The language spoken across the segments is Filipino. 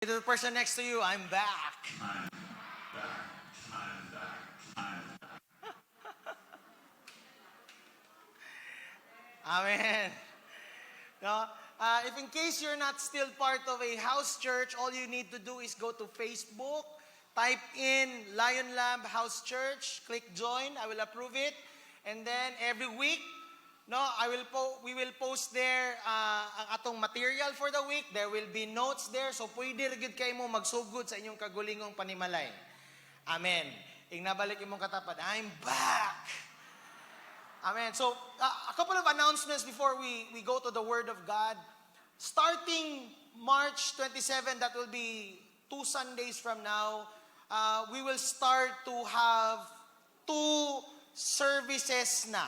To the person next to you, I'm back. Amen. No? If in case you're not still part of a house church, all you need to do is go to Facebook, type in Lion Lamb House Church, click join, I will approve it. And then every week, we will post there ang atong material for the week. There will be notes there. So pwede rin kayo mo magsugod sa inyong kagulingong panimalay. Amen. Nabalik imong katapad, I'm back. Amen. So, a couple of announcements before we go to the Word of God. Starting March 27, that will be 2 Sundays from now, we will start to have 2 services na.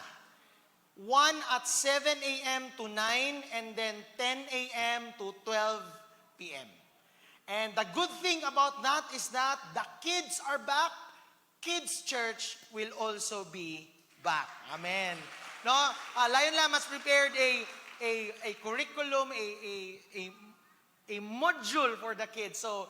One at 7 a.m. to 9, and then 10 a.m. to 12 p.m. And the good thing about that is that the kids are back. Kids Church will also be back. Amen. No, Lion Lamb has prepared a curriculum, a module for the kids. So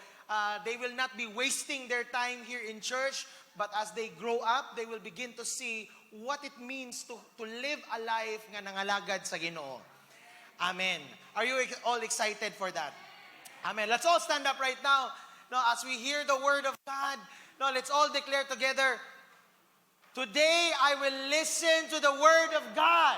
they will not be wasting their time here in church, but as they grow up, they will begin to see what it means to live a life nga nangalagad sa Ginoo. Amen. Are you all excited for that? Amen. Let's all stand up right now. No, as we hear the word of God, no, let's all declare together, today I will listen to the word of God.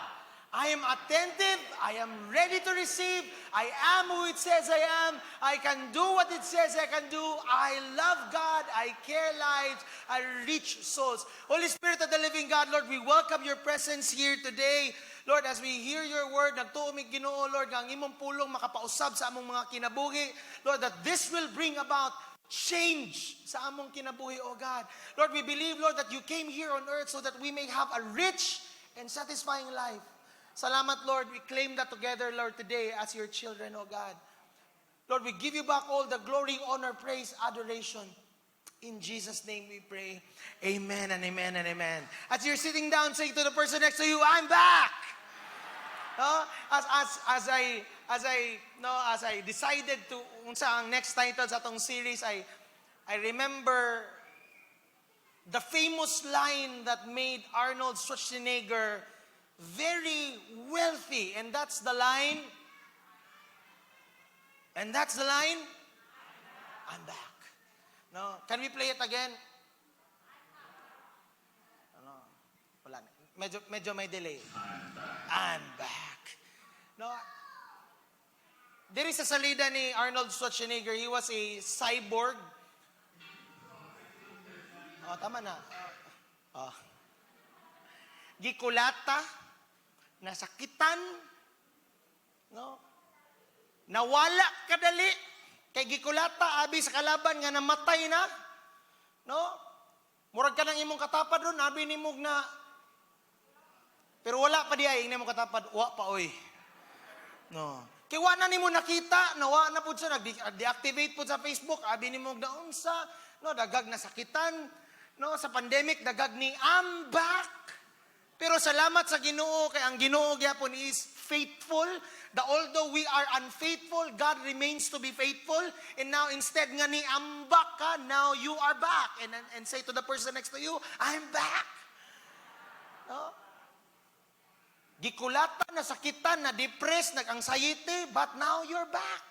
I am attentive. I am ready to receive. I am who it says I am. I can do what it says I can do. I love God. I care lives. I reach souls. Holy Spirit of the living God, Lord, we welcome your presence here today. Lord, as we hear your word, nagtuo mi Ginoo, Lord, ang imong pulong makapausab sa among mga kinabuhi. Lord, that this will bring about change sa among kinabuhi, oh God. Lord, we believe, Lord, that you came here on earth so that we may have a rich and satisfying life. Salamat, Lord. We claim that together, Lord, today as your children, oh God. Lord, we give you back all the glory, honor, praise, adoration. In Jesus' name we pray. Amen and amen and amen. As you're sitting down, say to the person next to you, I'm back. As I decided to unsa ang next title sa atong series, I remember the famous line that made Arnold Schwarzenegger very wealthy, and that's the line. I'm back. No, can we play it again? No, wala. Medyo may delay. I'm back. No, there is a salida ni Arnold Schwarzenegger. He was a cyborg. Oh, tama na. Gikulata, nasakitan, no? Nawala kadali, kay gikulata, abi sa kalaban nga namatay na, no? Murag ka ng imong katapad ron, abi ni mong na, pero wala pa diay, imong katapad, wa pa oy. No. Kay wa na nimo nakita, nawa na pud sa nag-deactivate pud sa Facebook, abi ni mong naunsa, no, dagag nasakitan, no, sa pandemic dagag ni I'm back. Pero salamat sa Ginoo, kay ang Ginoo gyapon is faithful. Although we are unfaithful, God remains to be faithful. And now instead nga ni I'm back ka, now you are back. And say to the person next to you, I'm back. No? Gikulatan, nasakitan, na-depressed, nag-anxiety, but now you're back.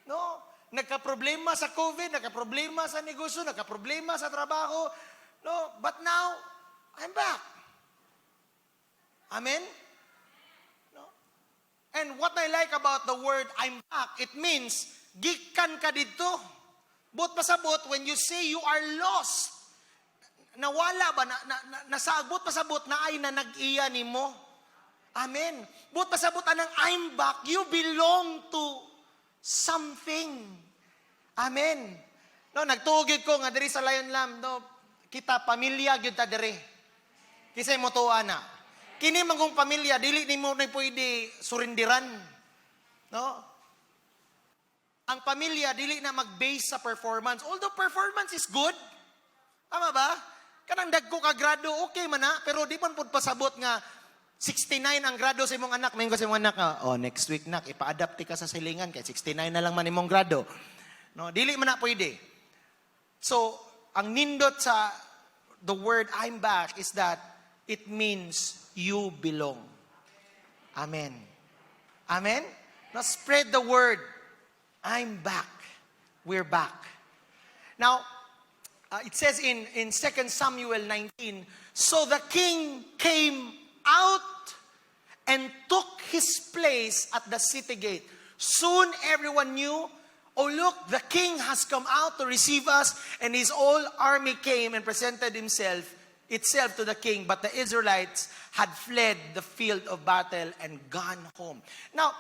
No? Nagka-problema sa COVID, nagka-problema sa negosyo, nagka-problema sa trabaho. No? But now, I'm back. Amen? No? And what I like about the word I'm back, it means, gikan ka dito. But pasabot, when you say you are lost, nawala ba, nasabot pasabot na ay na nag-iya ni mo. Amen. But pasabot anang I'm back, you belong to something. Amen. No, nagtugid ko nga diri sa Lion Lamb, no, kita pamilya gyud ta diri. Kisay mo tuwa na. Kini mangong pamilya, dili nimo na pwede surindiran. No? Ang pamilya, dili na mag-base sa performance. Although performance is good. Tama ba? Kanang dagko ka grado, okay man na. Pero di man po pasabot nga 69 ang grado sa imong anak. Mayin ko sa imong anak, next week nak, ipa-adapt ka sa silingan. Kaya 69 na lang man imong grado. No, dili man na pwede. So, ang nindot sa the word I'm back is that it means you belong. Amen. Amen? Now spread the word. I'm back. We're back. Now, it says in 2 Samuel 19, so the king came out and took his place at the city gate. Soon everyone knew, oh look, the king has come out to receive us, and his whole army came and presented itself to the king, but the Israelites had fled the field of battle and gone home. Now,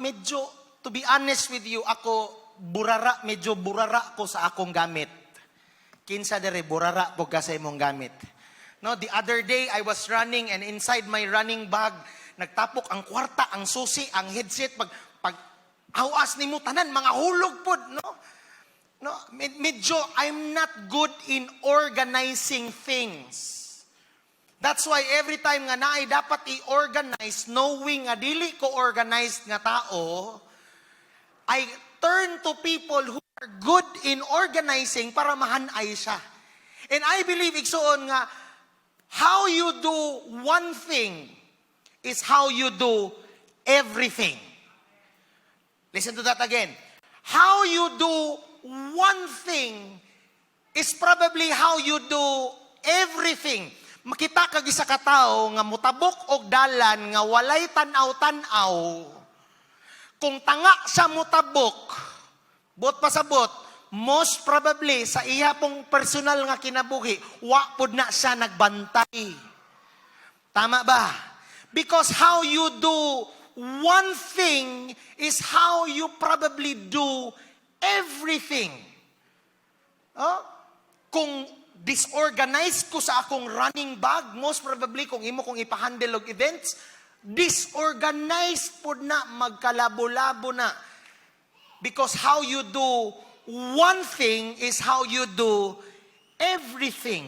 medyo, to be honest with you, medyo burara ko sa akong gamit. Kinsa dere, burara po ka sa imong gamit. No, the other day, I was running, and inside my running bag, nagtapok ang kwarta, ang susi, ang headset, pag awas ni mo tanan, mga hulog pod, no? No, medyo I'm not good in organizing things. That's why every time nga naay dapat i-organize, knowing nga dili ko organized nga tao, I turn to people who are good in organizing para mahanay siya. And I believe, igsuon nga, how you do one thing is how you do everything. Listen to that again. How you do one thing is probably how you do everything. Makita kag isa ka tawo nga mutabok og dalan nga walay tan-aw. Kung tanga sa mutabok, bot pasabot, most probably sa iya pong personal nga kinabuhi, wa pud na siya nagbantay. Tama ba? Because how you do one thing is how you probably do everything. Kung disorganized ko sa akong running bag, most probably kung imo kong ipahandle og events, disorganized po na, magkalabo-labo na. Because how you do one thing is how you do everything.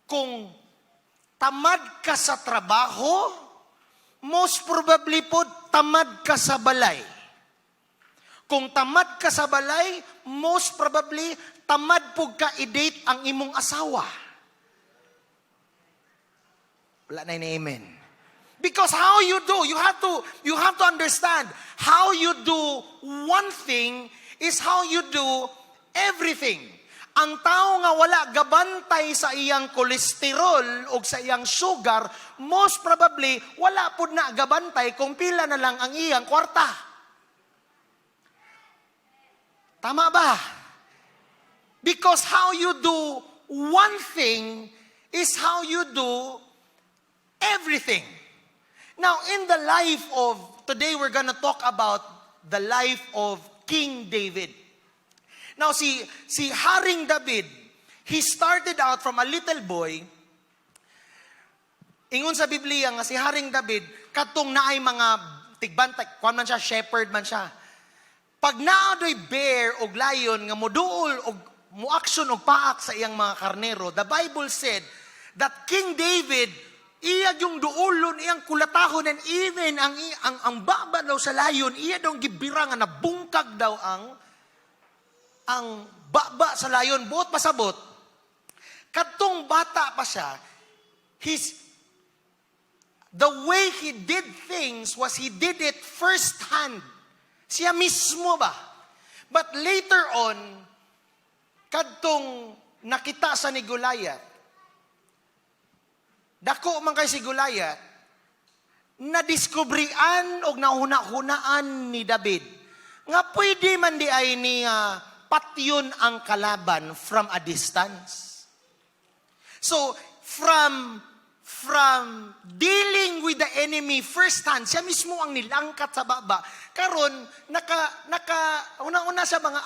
Kung tamad ka sa trabaho, most probably po tamad ka sa balay. Kung tamad ka sa balay, most probably tamad po ka i-date ang imong asawa. Wala na yun, amen. Because how you do, you have to understand, how you do one thing is how you do everything. Ang tao nga wala gabantay sa iyang kolesterol o sa iyang sugar, most probably wala pud na gabantay kung pila na lang ang iyang kwarta. Tama ba? Because how you do one thing is how you do everything. Now, in the life of, today we're gonna talk about the life of King David. Now, si Haring David, he started out from a little boy. Ingon sa Biblia nga si Haring David, katong naay mga tigbantay, kuan man siya, shepherd man siya. Pag naadoy bear o lion nga moduol o muaksyon o paak sa iyang mga karnero, the Bible said that King David, iya yung duulon, iyang kulatahon, and even ang baba daw sa lion, iya daw gibira nga nabungkag daw ang baba sa lion, buot pasabot. Katong bata pa siya, the way he did things was he did it first hand. Siya mismo ba? But later on, kadtong nakita sa ni Goliath, dako man kay si Goliath, nadiskubrian o nahuna-hunaan ni David, nga pwede man di ay ni patyon ang kalaban from a distance. So, from dealing with the enemy first hand, siya mismo ang nilangkat sa baba. Karon una-una sa mga,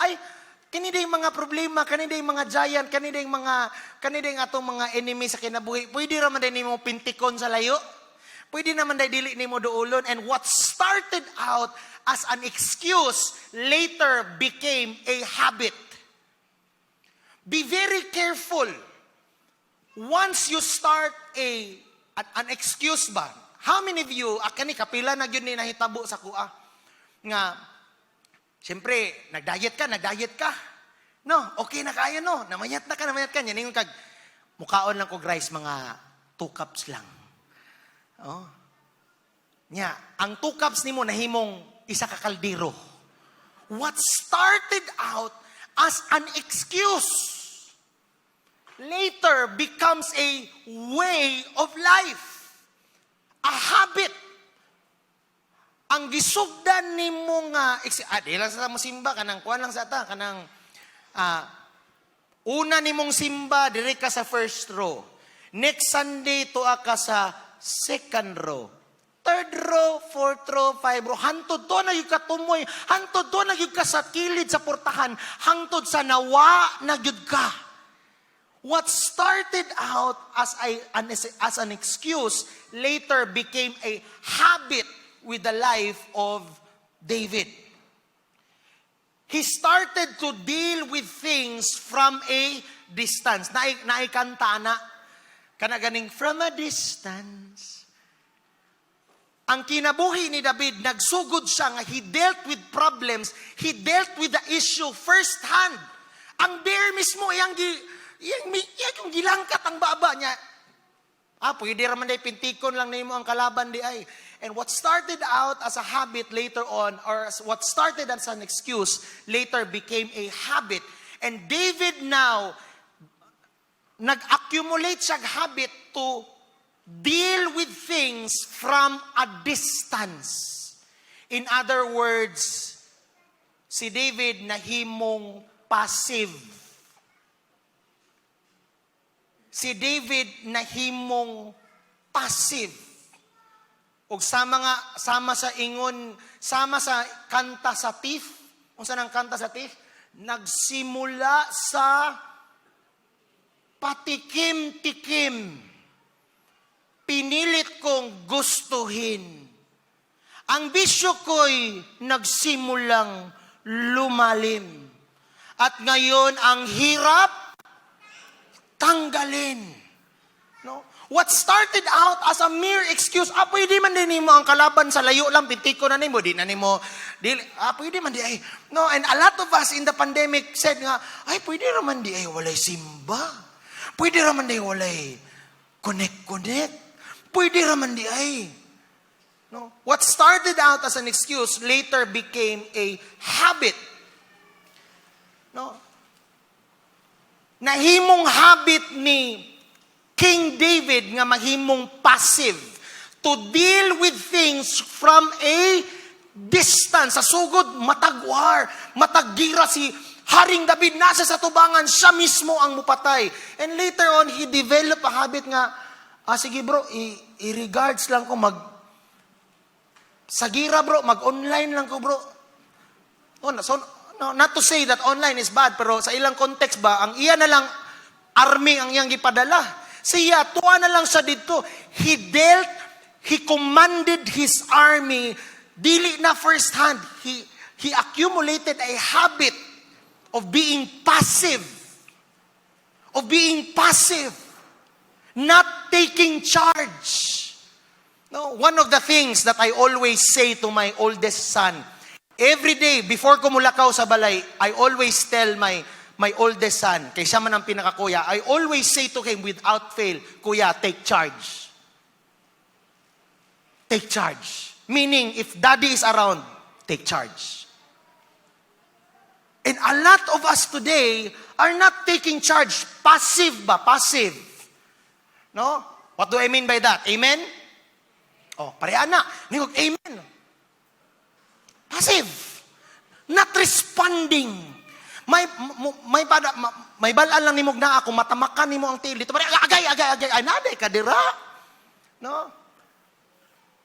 kaniday mga problema, kaniday mga giant, kaniday atong mga enemy sa kinabuhi, pwede raman din mo pintikon sa layo. Pwede naman day dili nimo duulon. And what started out as an excuse later became a habit. Be very careful. Once you start a an excuse ba? How many of you, kani kapila na yun ni nahitabo sa kuha? Nga, siyempre, nagdiet ka. No, okay na kaya no. Namayat ka. Yan yung mukaon lang ko rice, mga 2 cups lang. Oh. Nya, ang 2 cups nimo nahimong isa ka kaldero. What started out as an excuse later becomes a way of life. A habit. Ang gisugdan nimo nga di lang sa mo simba kanang kuan lang sa ta kanang una nimong simba diri ka sa first row. Next Sunday tuwa ka sa second row. Third row, fourth row, 5 row. Hantod to na yung katumoy. Hantod to na yung ka sa kilid sa portahan. Hantod sa nawa na yun ka. What started out as an excuse later became a habit with the life of David. He started to deal with things from a distance. Naikanta na. Kanaganing from a distance. Ang kinabuhi ni David, nagsugod siya nga he dealt with problems. He dealt with the issue first hand. Ang bear mismo, yung gilangkat ang baba niya. Pwede raman day pintikon lang na mo ang kalaban di ay. And what started out as a habit later on, or what started as an excuse, later became a habit. And David now, nag-accumulate siya habit to deal with things from a distance. In other words, si David nahimong passive. Si David nahimong passive. Ug sama sa kanta sa Tif. Unsa nang kanta sa Tif? Nagsimula sa patikim-tikim. Pinilit kong gustuhin. Ang bisyo ko'y nagsimulang lumalim. At ngayon ang hirap tanggalin. No? What started out as a mere excuse, pwede man din mo ang kalaban sa layo lang, pintiko na nimo, di na nimo, pwede man di ay. No, and a lot of us in the pandemic said nga, pwede raman di ay walay simba. Pwede raman di walay connect. Pwede raman di ay. No? What started out as an excuse later became a habit. No? Nahimong habit ni King David nga mahimong passive to deal with things from a distance. Sa sugod, matagwar, matagira si Haring David, nasa sa tubangan, siya mismo ang mupatay. And later on, he developed a habit nga, sige bro, i-regards lang ko, sagira bro, mag-online lang ko bro. No, not to say that online is bad, pero sa ilang context ba, ang iya na lang, army ang iyang gipadala. Siya, tuwa na lang siya dito. He commanded his army, dili na first hand. He accumulated a habit of being passive. Not taking charge. No, one of the things that I always say to my oldest son, every day, before ko mulakaw sa balay, I always tell my oldest son, kay siya man ang pinakakuya, I always say to him without fail, Kuya, take charge. Take charge. Meaning, if daddy is around, take charge. And a lot of us today are not taking charge. Passive ba? Passive. No? What do I mean by that? Amen? Pareha na. Ningog, amen. Passive. Not responding. May balaan lang nimog na ako, matamakan nimo ang tiil dito. Agay, naday ka dira. No?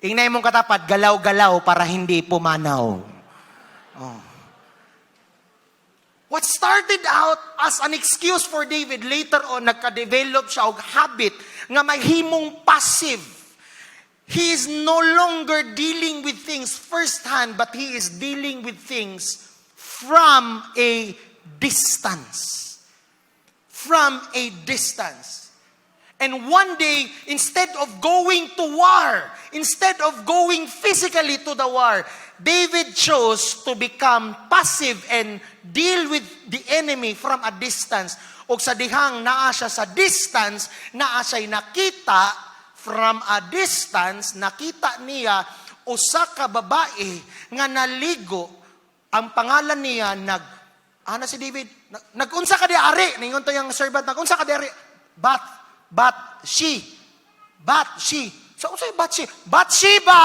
Ingnay mong katapat, galaw-galaw para hindi pumanaw. What started out as an excuse for David, later on, nagka-develop siya og habit nga mahimong passive. He is no longer dealing with things firsthand, but he is dealing with things from a distance. From a distance. And one day, instead of going to war, instead of going physically to the war, David chose to become passive and deal with the enemy from a distance. O sa dihang naa siya sa distance, naa siya'y nakita from a distance, nakita niya usa ka babae nga naligo. Ang pangalan niya si David, nagunsa ka di ari, ningon to yung servant, nagunsa ka di ari, Bat-she. So, unsay Bat-she? Bathsheba!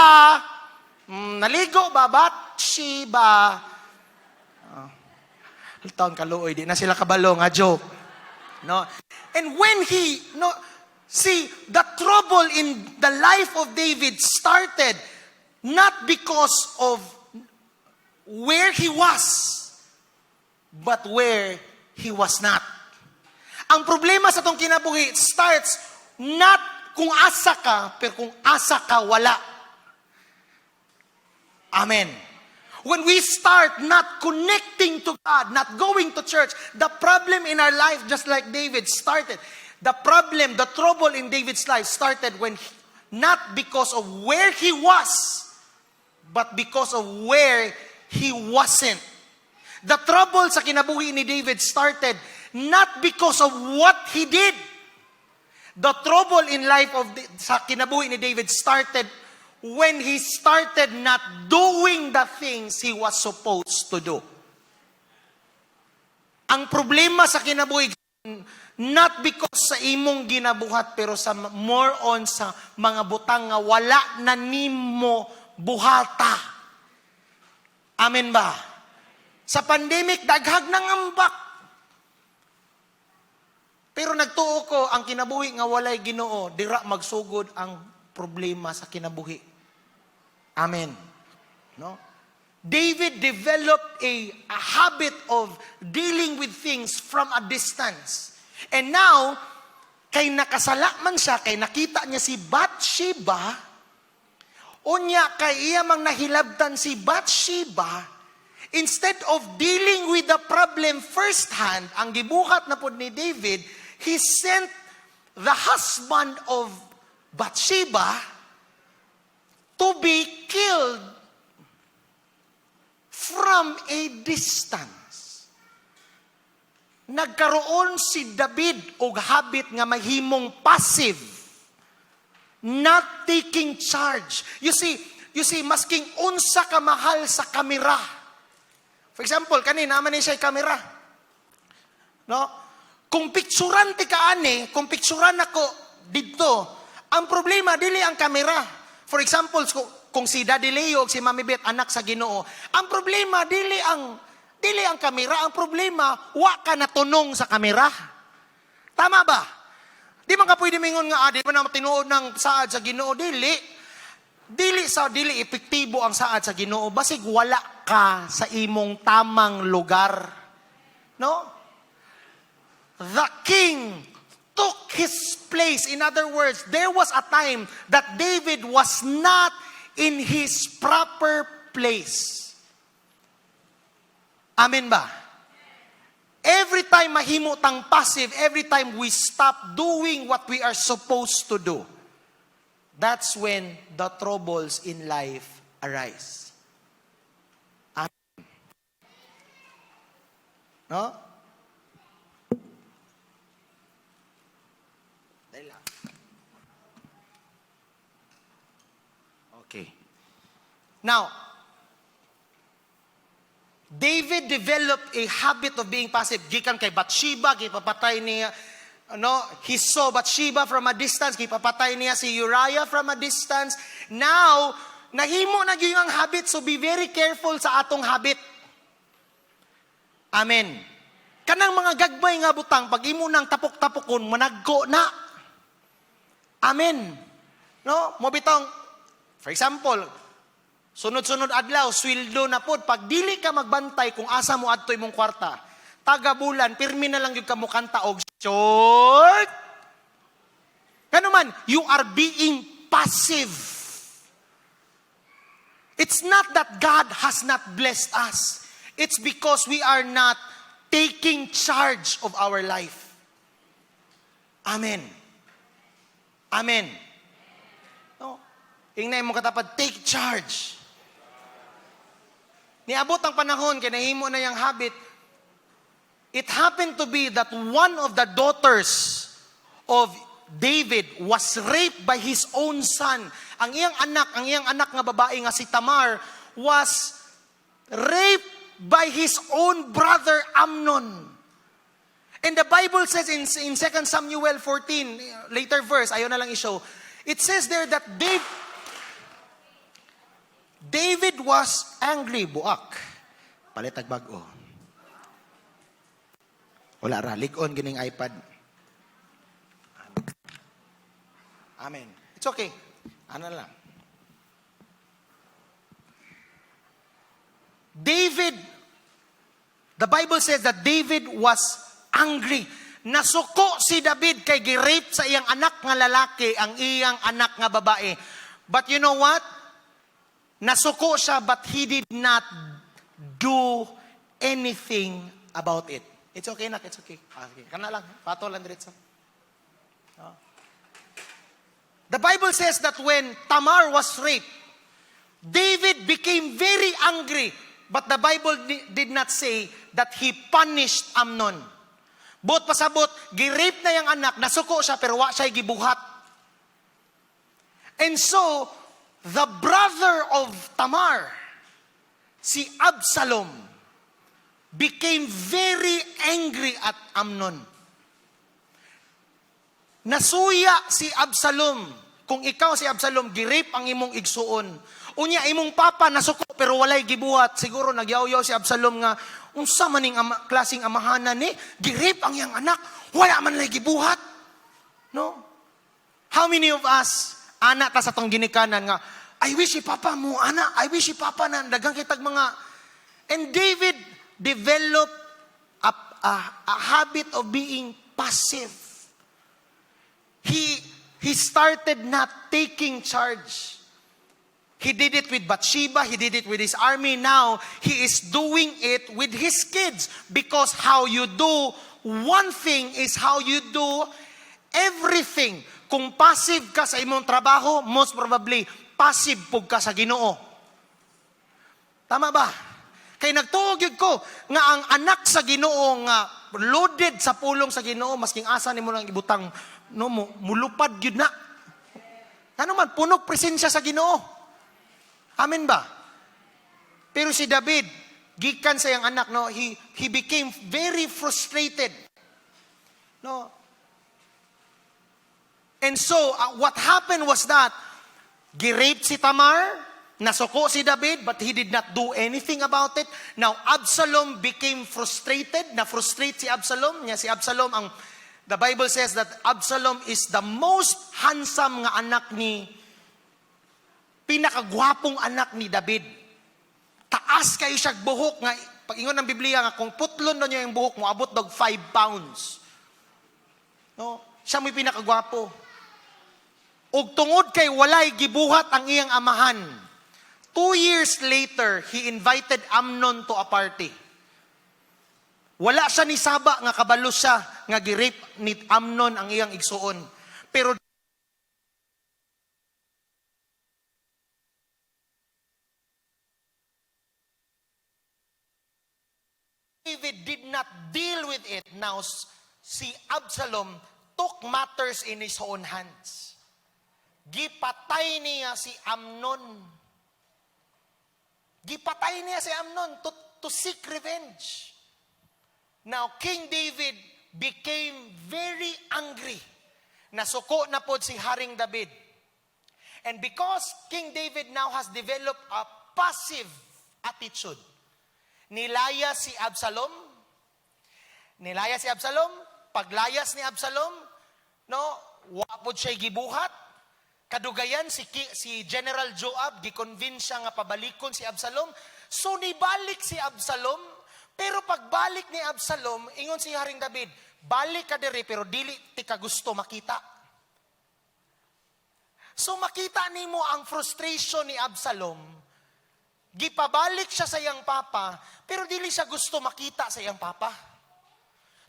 Naligo ba? Bathsheba. Taon kaluoy, di na sila kabalo nga joke. No? And when see, the trouble in the life of David started not because of where he was, but where he was not. Ang problema sa itong kinabuhi, it starts not kung asa ka, pero kung asa ka, wala. Amen. When we start not connecting to God, not going to church, the problem in our life, just like David started, the trouble in David's life started when, not because of where he was, but because of where he wasn't. The trouble sa kinabuhi ni David started not because of what he did. The trouble in life sa kinabuhi ni David started when he started not doing the things he was supposed to do. Ang problema sa kinabuhi, not because sa imong ginabuhat, pero sa more on sa mga butang nga wala na nimo buhata. Amen ba? Sa pandemic, daghag ng ambak. Pero nagtuo ko, ang kinabuhi nga walay Ginoo, dira magsugod ang problema sa kinabuhi. Amen. No? David developed a habit of dealing with things from a distance. And now, kay nakasala man siya, kay nakita niya si Bathsheba, unya kay iya mang nahilabtan si Bathsheba, instead of dealing with the problem firsthand, ang gibuhat na po ni David, he sent the husband of Bathsheba to be killed from a distance. Nagkaroon si David og habit nga mahimong passive, not taking charge. You see, masking unsa ka mahal sa kamera. For example, kanina naman siya kamera. No? Kung picturean ti kaani, kung picturean ako dito, ang problema dili ang kamera. For example, kung si Daddy Leo o si Mami Beth anak sa Ginoo, ang problema dili ang kamera, ang problema wa ka natunong sa kamera. Tama ba? Di man ka pwede mingon nga di man na tinuod ng saad sa Ginoo, dili epektibo ang saad sa Ginoo basig wala ka sa imong tamang lugar. No? The king took his place. In other words, there was a time that David was not in his proper place. Amen ba? Every time mahimo tang passive, every time we stop doing what we are supposed to do, that's when the troubles in life arise. Amen. No? Okay. Now, David developed a habit of being passive. Gikan kay Bathsheba, gipapatay niya, he saw Bathsheba from a distance, gipapatay niya si Uriah from a distance. Now, nahimo na gyud ang habit, so be very careful sa atong habit. Amen. Kanang mga gagbay nga butang, pag imo nang tapok-tapokon, managko na. Amen. No? Mo bitong, for example, sunod-sunod adlaw, sweldo na pod. Pag dili ka magbantay kung asa mo adto imong kwarta, taga-bulan, pirmi na lang yung kamukanta og short. Kano man, you are being passive. It's not that God has not blessed us. It's because we are not taking charge of our life. Amen. Amen. No? Ingnan mo katapat, take charge. Niabot ang panahon, kaya nahimo na yung habit. It happened to be that one of the daughters of David was raped by his own son. Ang iyang anak nga babae nga si Tamar was raped by his own brother Amnon. And the Bible says in 2 Samuel 14, later verse, ayaw na lang i-show, it says there that David was angry, buak. Palitag bag-o. Wala ra, likon gining iPad. Amen. It's okay. Ano lang. The Bible says that David was angry. Nasuko si David kay gi-rape sa iyang anak nga lalaki, ang iyang anak nga babae. But you know what? Nasuko siya, but he did not do anything about it. It's okay, nak. It's okay. Okay. Kana lang. Pato lang diretso. The Bible says that when Tamar was raped, David became very angry. But the Bible did not say that he punished Amnon. Bot pasabot, gi-rape na yung anak, nasuko siya, pero wa siya gibuhat. And so, the brother of Tamar, si Absalom, became very angry at Amnon. Nasuya si Absalom. Kung ikaw si Absalom, gi-rape ang imong igsuon. Unya, imong papa nasuko pero walay gibuhat. Siguro nagyaw-yaw si Absalom nga, unsa maning klaseng amahanan ni, gi-rape ang iyang anak, wala man lay gibuhat. No? How many of us, anak ta sa tong ginikanan nga, I wish si papa mo, anak, I wish si papa na, dagang kitag mga, and David developed a habit of being passive. He started not taking charge. He did it with Bathsheba. He did it with his army. Now, he is doing it with his kids. Because how you do one thing is how you do everything. Kung passive ka sa imong trabaho, most probably, passive pug ka sa Ginoo. Tama ba? Kay nagtuog yun ko, nga ang anak sa Ginoo nga loaded sa pulong sa Ginoo, masking asa nimo lang ibutang, no, mulupad yun na. Ano man, punog presensya sa Ginoo. Amen ba? Pero si David, gikan sa iyang anak, no, he became very frustrated. No? And so, what happened was that, gi-rape si Tamar, nasuko si David, but he did not do anything about it. Now, Absalom became frustrated. Na-frustrate si Absalom. Si Absalom, the Bible says that Absalom is the most handsome nga anak pinakagwapong anak ni David. Taas kayo siyag buhok nga, pag ingon ng Biblia nga, kung putlon na niya yung buhok mo, abot dag 5 pounds. No? Siya may pinakagwapo. Ug tungod kay walay gibuhat ang iyang amahan, 2 years later, he invited Amnon to a party. Wala siya ni Saba nga kabalo siya nga gi-rape ni Amnon ang iyang igsuon. Pero David did not deal with it. Now, si Absalom took matters in his own hands. Gipatay niya si Amnon. Gipatay niya si Amnon to seek revenge. Now, King David became very angry. Nasuko na po si Haring David. And because King David now has developed a passive attitude, nilaya si Absalom. Paglayas ni Absalom, no, wapod siya gibuhat. Kadugayan si General Joab gi-convince siya nga pabalikon si Absalom. So nibalik si Absalom, pero pagbalik ni Absalom, ingon si Haring David, balik ka diri pero dili ti ka gusto makita. So makita nimo ang frustration ni Absalom. Gipabalik siya sa iyang papa, pero dili siya gusto makita sa iyang papa.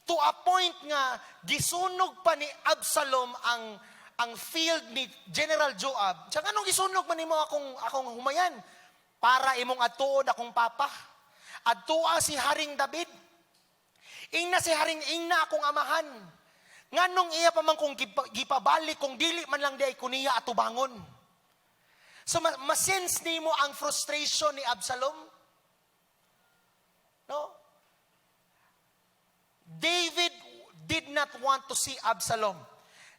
To a point nga, gisunog pa ni Absalom ang field ni General Joab. Diyan anong isunog man nimo akong humayan para imong atuod akong papa. Adtua si Haring David. Ingna si Haring ingna akong amahan. Nganong iya pa man kung gipabalik kung dili man lang di ay kuniya atubangon. So masense nimo ang frustration ni Absalom? No? David did not want to see Absalom.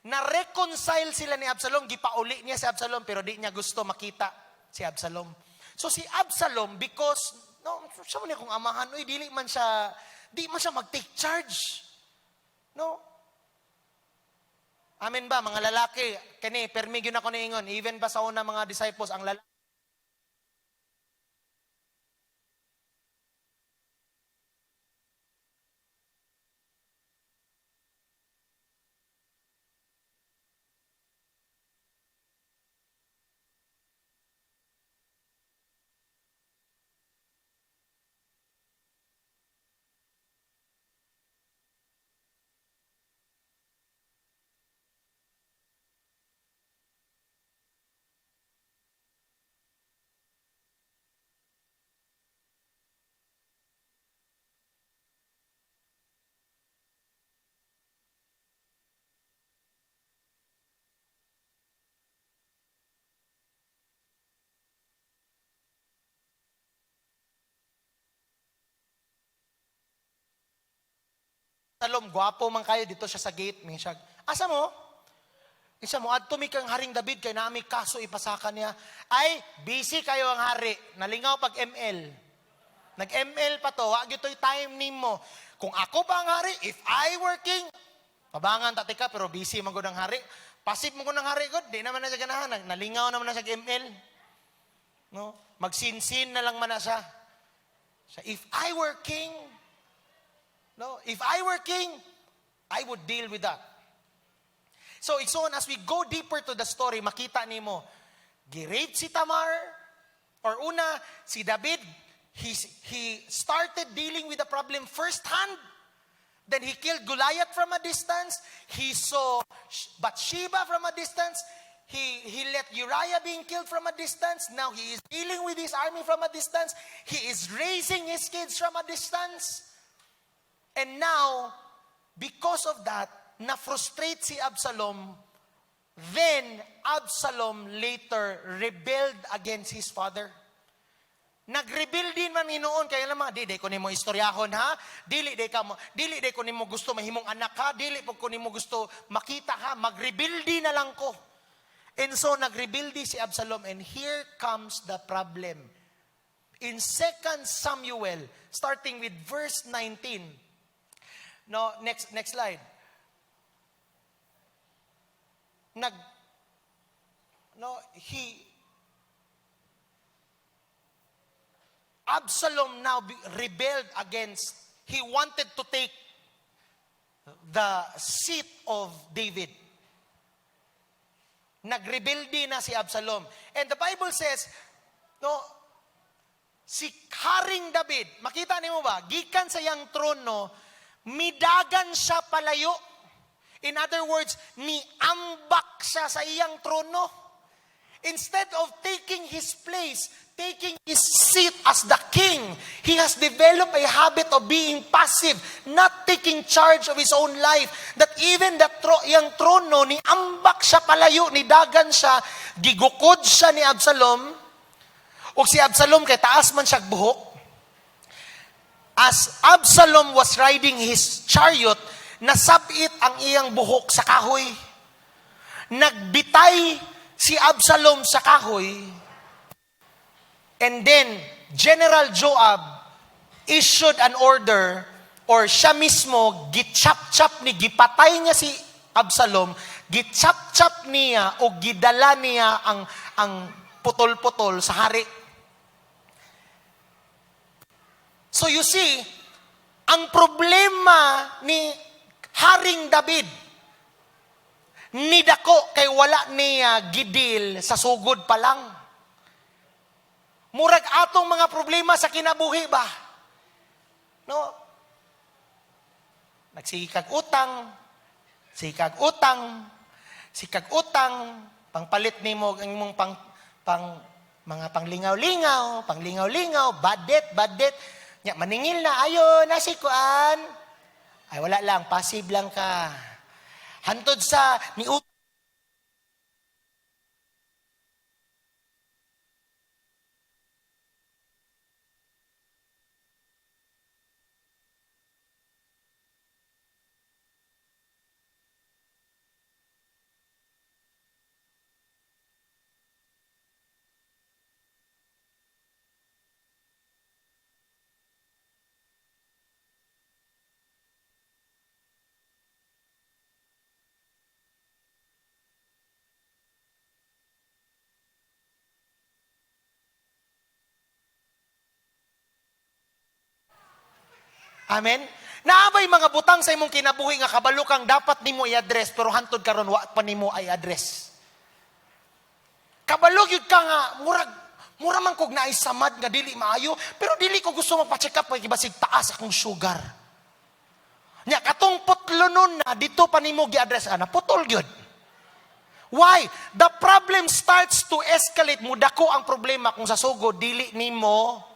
Na-reconcile sila ni Absalom, gipauli niya si Absalom, pero di niya gusto makita si Absalom. So si Absalom, because, no, siya man kung amahan, di man siya mag-take charge. No? Amen ba, mga lalaki, kani, permigyo na ko na ingon, even ba sa una mga disciples, ang lalaki, Absalom, gwapo man kayo, dito siya sa gate, may siya, asa mo? Isa mo, adto mi kang Haring David, kay nami kaso ipasakan niya, ay, busy kayo ang hari, nalingaw pag ML. Nag-ML pa to, wag ito'y time nimo. Kung ako ba ang hari, if I working, pabangan tati ka, pero busy man ko ng hari. Pasip mo ko ng hari ko, di naman na siya ganahan, nalingaw naman na siya ML. No? Magsinsin na lang man na siya. So, if I were king, no, if I were king, I would deal with that. So, it's on, as we go deeper to the story, makita nimo, gi-rape si Tamar, or una, si David, he started dealing with the problem firsthand. Then he killed Goliath from a distance. He saw Bathsheba from a distance. He let Uriah being killed from a distance. Now he is dealing with his army from a distance. He is raising his kids from a distance. And now, because of that, na-frustrate si Absalom. Then, Absalom later rebelled against his father. Nag-rebel din man hinoon, kaya naman, di ko nimo istoryahon ha, dili ko nimo gusto mahimong anak ha, dili ko nimo gusto makita ha, mag-rebel din na lang ko. And so, nag-rebel din si Absalom, and here comes the problem. In 2 Samuel, starting with verse 19, no, next slide. Absalom now rebelled against, he wanted to take the seat of David. Nagrebel din na si Absalom. And the Bible says, no, si Haring David, makita niyo ba, gikan sa iyang trono, midagan siya palayo. In other words, niambak siya sa iyang trono. Instead of taking his place, taking his seat as the king, he has developed a habit of being passive, not taking charge of his own life. That even yung trono, ni ambak siya palayo, ni dagan siya, gigukod siya ni Absalom, o si Absalom kay taas man siya buhok. As Absalom was riding his chariot, nasabit ang iyang buhok sa kahoy. Nagbitay si Absalom sa kahoy. And then, General Joab issued an order, or siya mismo, gitchap-chap ni, gipatay niya si Absalom, gitchap-chap niya o gidala niya ang putol-putol sa hari. So you see, ang problema ni Haring David, nidako kay wala niya gidil sa sugod pa lang. Murag atong mga problema sa kinabuhi ba? No? Nagsikag utang, Si kag utang, pangpalit nimo ang imong mga panglingaw-lingaw, badet. Nya maningil na ayo na si kuan. Ay wala lang, passive lang ka. Hantod sa ni Amen. Naabay mga butang sa imong kinabuhi nga kabalo kang dapat nimo i-address pero hantod karon wa pa nimo i-address. Kabalo gyud ka nga mura man kog naay samad nga dili maayo pero dili ko gusto magpa-check up kay basig taas akong sugar. Nya katong putlonon na dito pa nimo gi-address ana putol gyud. Why? The problem starts to escalate. Mudako ang problema kung sa sugod dili nimo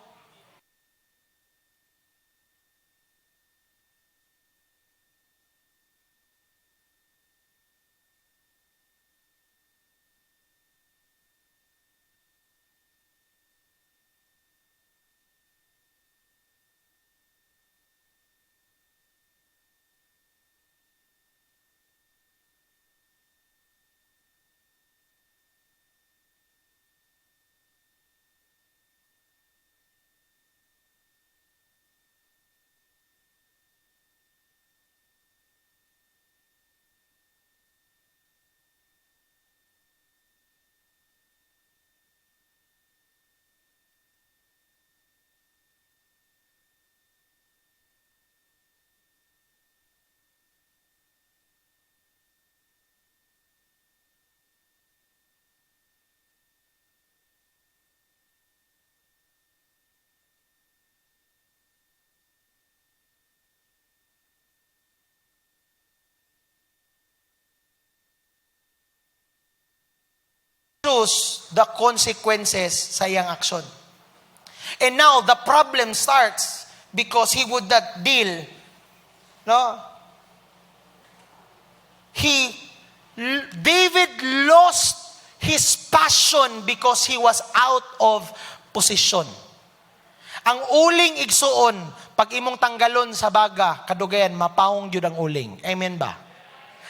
choose the consequences sa iyang action. And now the problem starts because he would not deal. No? David lost his passion because he was out of position. Ang uling igsuon, pag imong tanggalon sa baga, kadugayan, mapaong yun ang uling. Amen ba?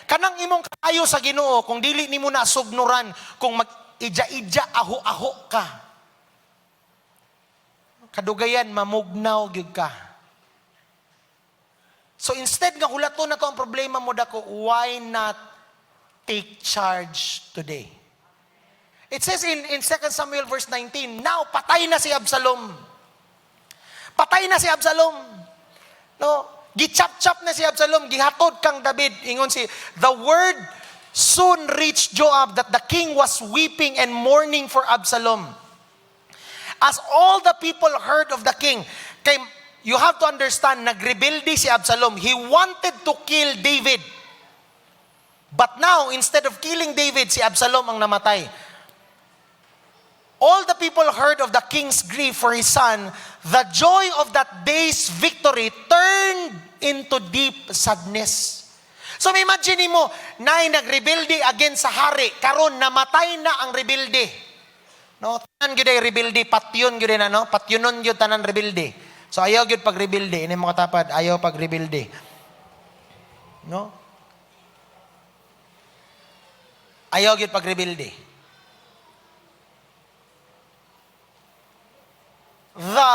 Kanang imong kaayo sa Ginoo, kung dili nimo na sugnuran, kung mag-ija-ija, aho-aho ka. Kadugayan, mamugnaw gyud ka. So instead nga hulaton na to ang problema mo dako, why not take charge today? It says in 2 Samuel verse 19, now patay na si Absalom. Patay na si Absalom. No? Gichap-chap na si Absalom, gihatod kang David. Ingon si, the word soon reached Joab that the king was weeping and mourning for Absalom. As all the people heard of the king, you have to understand, nagrebelde si Absalom. He wanted to kill David. But now, instead of killing David, si Absalom ang namatay. All the people heard of the king's grief for his son. The joy of that day's victory turned into deep sadness. So imagine mo, na nagrebelde against sa hari, karon namatay na ang rebelde. No, tanan gyud ay rebelde, patyon gyud na, no? Patyonon gyud tanan rebelde. So ayaw gyud pag rebelde, ini mga tapad, ayaw pag rebelde. No? Ayaw gyud pag rebelde. The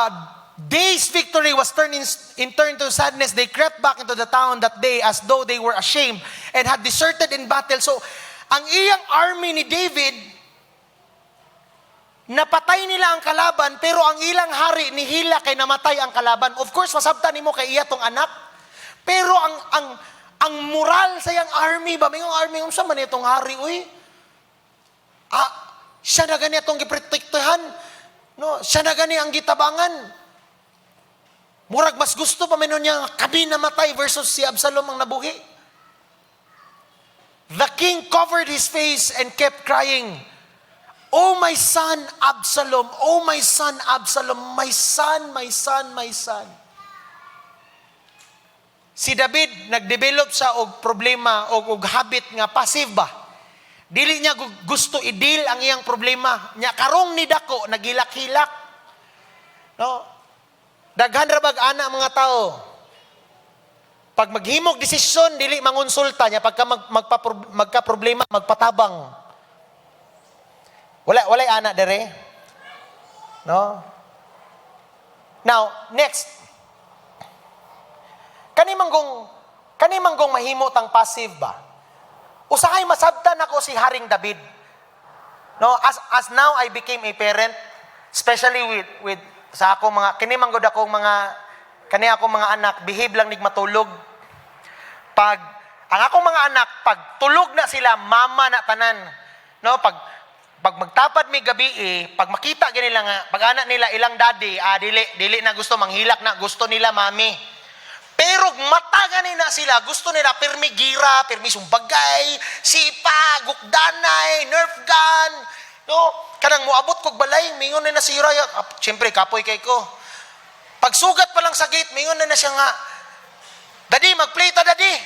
day's victory was turned to sadness. They crept back into the town that day as though they were ashamed and had deserted in battle. So, ang iyang army ni David, napatay nila ang kalaban, pero ang ilang hari nihila kay namatay ang kalaban. Of course, masabtan nimo kay iya tong anak. Pero ang moral sa iyang army, ba mingong army unsa man itong hari uy? Siya na gani atong giprotektahan. No, siya na gani ang gitabangan. Murag mas gusto pa menon niya kami namatay versus si Absalom ang nabuhi. The king covered his face and kept crying, "Oh my son Absalom, oh my son Absalom, my son, my son, my son." Si David nagdevelop sa og problema og habit nga passive ba. Dili niya gusto i-deal ang iyang problema. Nya karong ni dako nagilak-hilak. No? Daghan ra bag ana mga tao. Pag maghimog desisyon, dili mangonsulta niya. Pagka magka-problema, magpatabang. Walay anak dere. No? Now, next. Kanimanggong mahimo tang passive ba? Usahay masabtan ako si Haring David. No, as now I became a parent, especially with sa ako mga kanimanggod akong mga anak, behave lang nig matulog. Pag ang akong mga anak, pag tulog na sila, mama na tanan. No, pag magtapad may gabi pag makita ganila nga, pag anak nila ilang daddy, dili na gusto manghilak na, gusto nila mami. Pero mata ganina sila, gusto nila permi gira, permi sumbagay, sipa, gukdanay, nerf gun. No, kanang moabot kog balay, mingon na nasira. Siyempre kapoy kay ko. Pag sugat pa lang sa gate, mingon na siya nga, "Daddy, mag-play ta, daddy."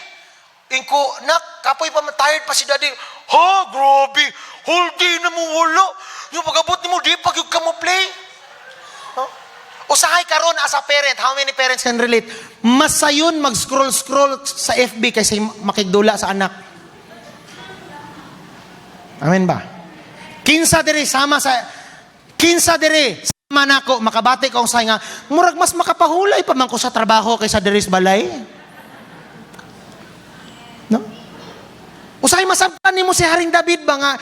Ingko, "Nak, kapoy pa, tired pa si daddy." "Ha, grabe, whole day na mo wala. Yung pag-abot ni mo, di pag yung ka mo play." No? Usahay karon as a parent, how many parents can relate? Masayon mag-scroll sa FB kaysa makigdula sa anak. Amen ba? Kinsa diri sama nako makabati ko sa nga murag mas makapahulay pa man ko sa trabaho kaysa diri sa balay. No? Usahay masabtan nimo si Haring David ba nga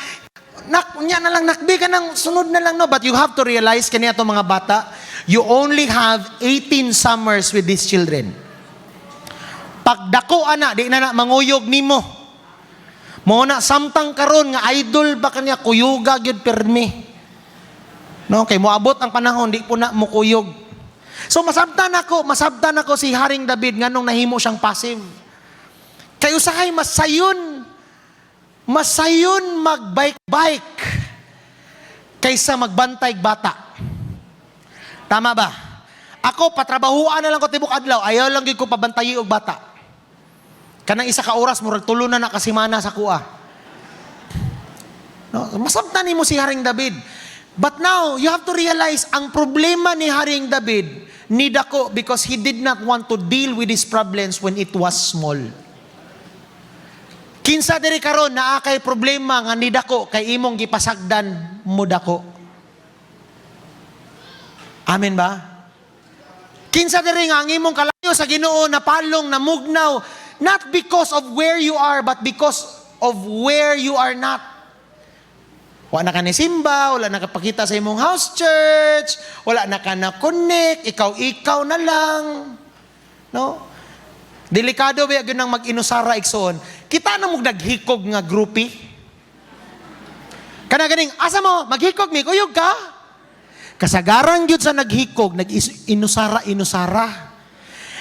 nya na lang nakbi ka nang sunod na lang no, but you have to realize kaniya to mga bata, you only have 18 summers with these children. Pagdako ana di na manguyog nimo. Mo na samtang karon nga idol ba kaniya kuyuga gyud permi. No, kay moabot ang panahon di po na mukuyog. So masabtan ako si Haring David nganong nahimo siyang passive. Kay usahay masayon magbike kaysa magbantay bata. Tama ba? Ako patrabahuan na lang ko tibok adlaw, ayaw lang gyud ko pabantayi og bata. Kanang isa ka oras murag tulo na kasimana sa kuha. No, masabtan nimo si Haring David. But now, you have to realize, ang problema ni Haring David, ni dako because he did not want to deal with his problems when it was small. Kinsa diri karon naa kay problema nga ni dako kay imong gipasagdan mo dako. Amen ba? Kinsa diri nga ang imong kalayo sa Ginoo napalong namugnaw not because of where you are but because of where you are not. Wala na ka ni simba, wala na kapakita sa imong house church, wala na ka na connect, ikaw na lang. No? Delikado ba yun ang mag-inusara iksoon? Kita na mong naghikog nga groupie. Kana ganing, asa mo, maghikog mi, kuyog ka? Kasagaran yun sa naghikog, nag-inusara.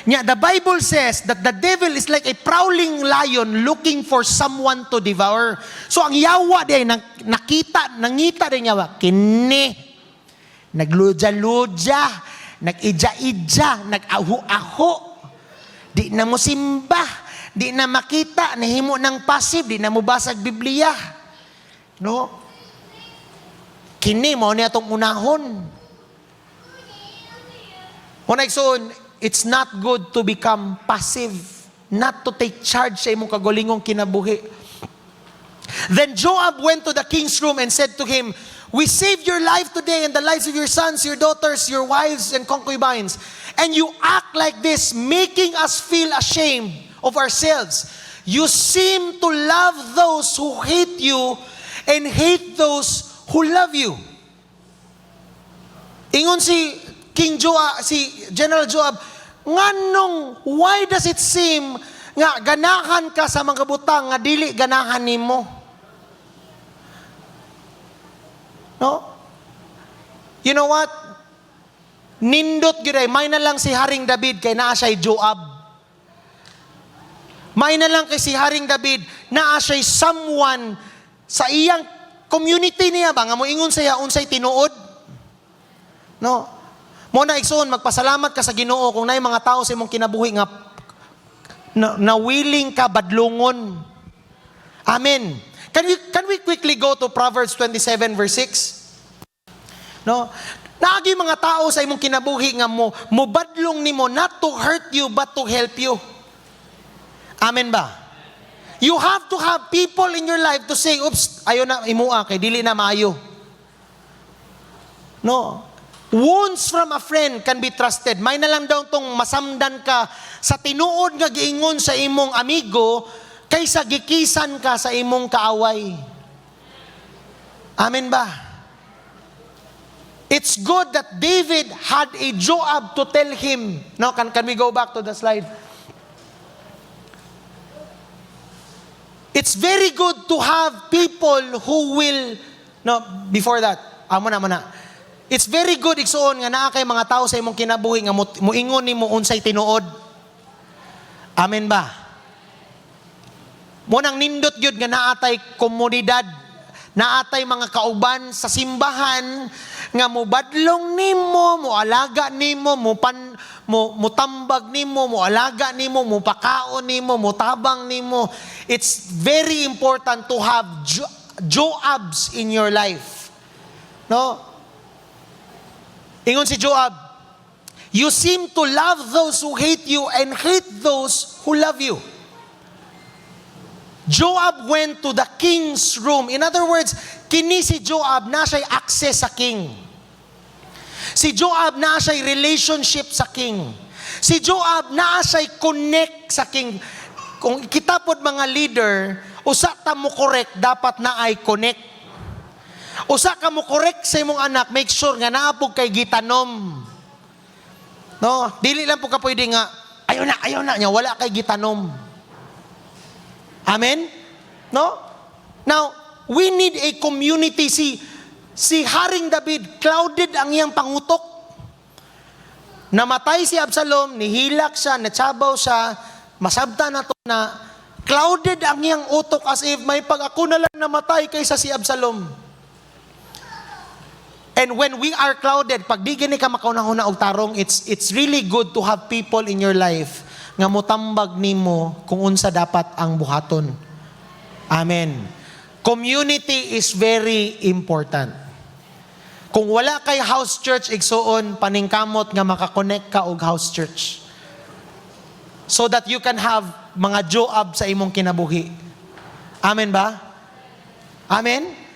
Nya, the Bible says that the devil is like a prowling lion looking for someone to devour. So ang yawa din, nangita din yawa, kini, nagludya-ludya, nag-idya-idya, nag-aho-aho, di na mo simba, di na makita, nahimo ng passive, di na mo basag Biblia. No? Kini mo niya itong unahon. Unagsoon, it's not good to become passive, not to take charge sa imong kagulingong kinabuhi. Then Joab went to the king's room and said to him, "We saved your life today and the lives of your sons, your daughters, your wives and concubines. And you act like this, making us feel ashamed of ourselves. You seem to love those who hate you and hate those who love you." Ingon si General Joab, nganong, why does it seem nga ganahan ka sa mga butang nga dili ganahan nimo? No? You know what? Nindot gyud ay may na lang si Haring David kay naa siya Joab. May na lang kay si Haring David, naa siya'y someone sa iyang community niya ba, nga mo ingon siya, unsay tinuod. No? Mo na igsoon, magpasalamat ka sa Ginoo kung naay mga tao sa imong kinabuhi nga na willing ka badlungon. Amen. Can we quickly go to Proverbs 27 verse 6? No? Naagi mga tao sa imong kinabuhi nga mo badlong nimo not to hurt you but to help you. Amen ba? You have to have people in your life to say, oops, ayo na imua kay dili na maayo. No. Wounds from a friend can be trusted. May na lang daw tong masamdan ka sa tinuod nga giingon sa imong amigo kaysa gikisan ka sa imong kaaway. Amen ba? It's good that David had a Joab to tell him. No, can we go back to the slide? It's very good to have people who will, no, before that, muna. It's very good, igsuon, nga naa kay mga tao sa imong kinabuhi, nga muingon ni mo unsay tinuod. Amen ba? Munang nindot yun nga naatay komunidad, naatay mga kauban sa simbahan, nga mubadlong nimo, mualaga nimo, mutambag nimo, mualaga nimo, mupakaon nimo, mutabang nimo. It's very important to have Joabs in your life. No? Ingon si Joab, you seem to love those who hate you and hate those who love you. Joab went to the king's room. In other words, kini si Joab na siya'y access sa king. Si Joab na siya'y relationship sa king. Si Joab na siya'y connect sa king. Kung kita pod mga leader, usa ta mo correct, dapat na ay connect. Usa ka mo correct sa imong anak, make sure nga naapog kay gitanom. No, dili lang po ka pwede nga, ayaw na nya, wala kay gitanom. Amen? No? Now, we need a community. Si Haring David, clouded ang iyang pangutok. Namatay si Absalom, nihilak siya, natsabaw siya, masabta na to na clouded ang iyang utok as if may pag ako na lang namatay kaysa si Absalom. And when we are clouded, pag di gini ka makaunahuna og tarong, it's really good to have people in your life nga mutambag nimo kung unsa dapat ang buhaton. Amen. Community is very important. Kung wala kay house church, igsuon, paningkamot nga makakonect ka og house church. So that you can have mga Joab sa imong kinabuhi. Amen ba? Amen?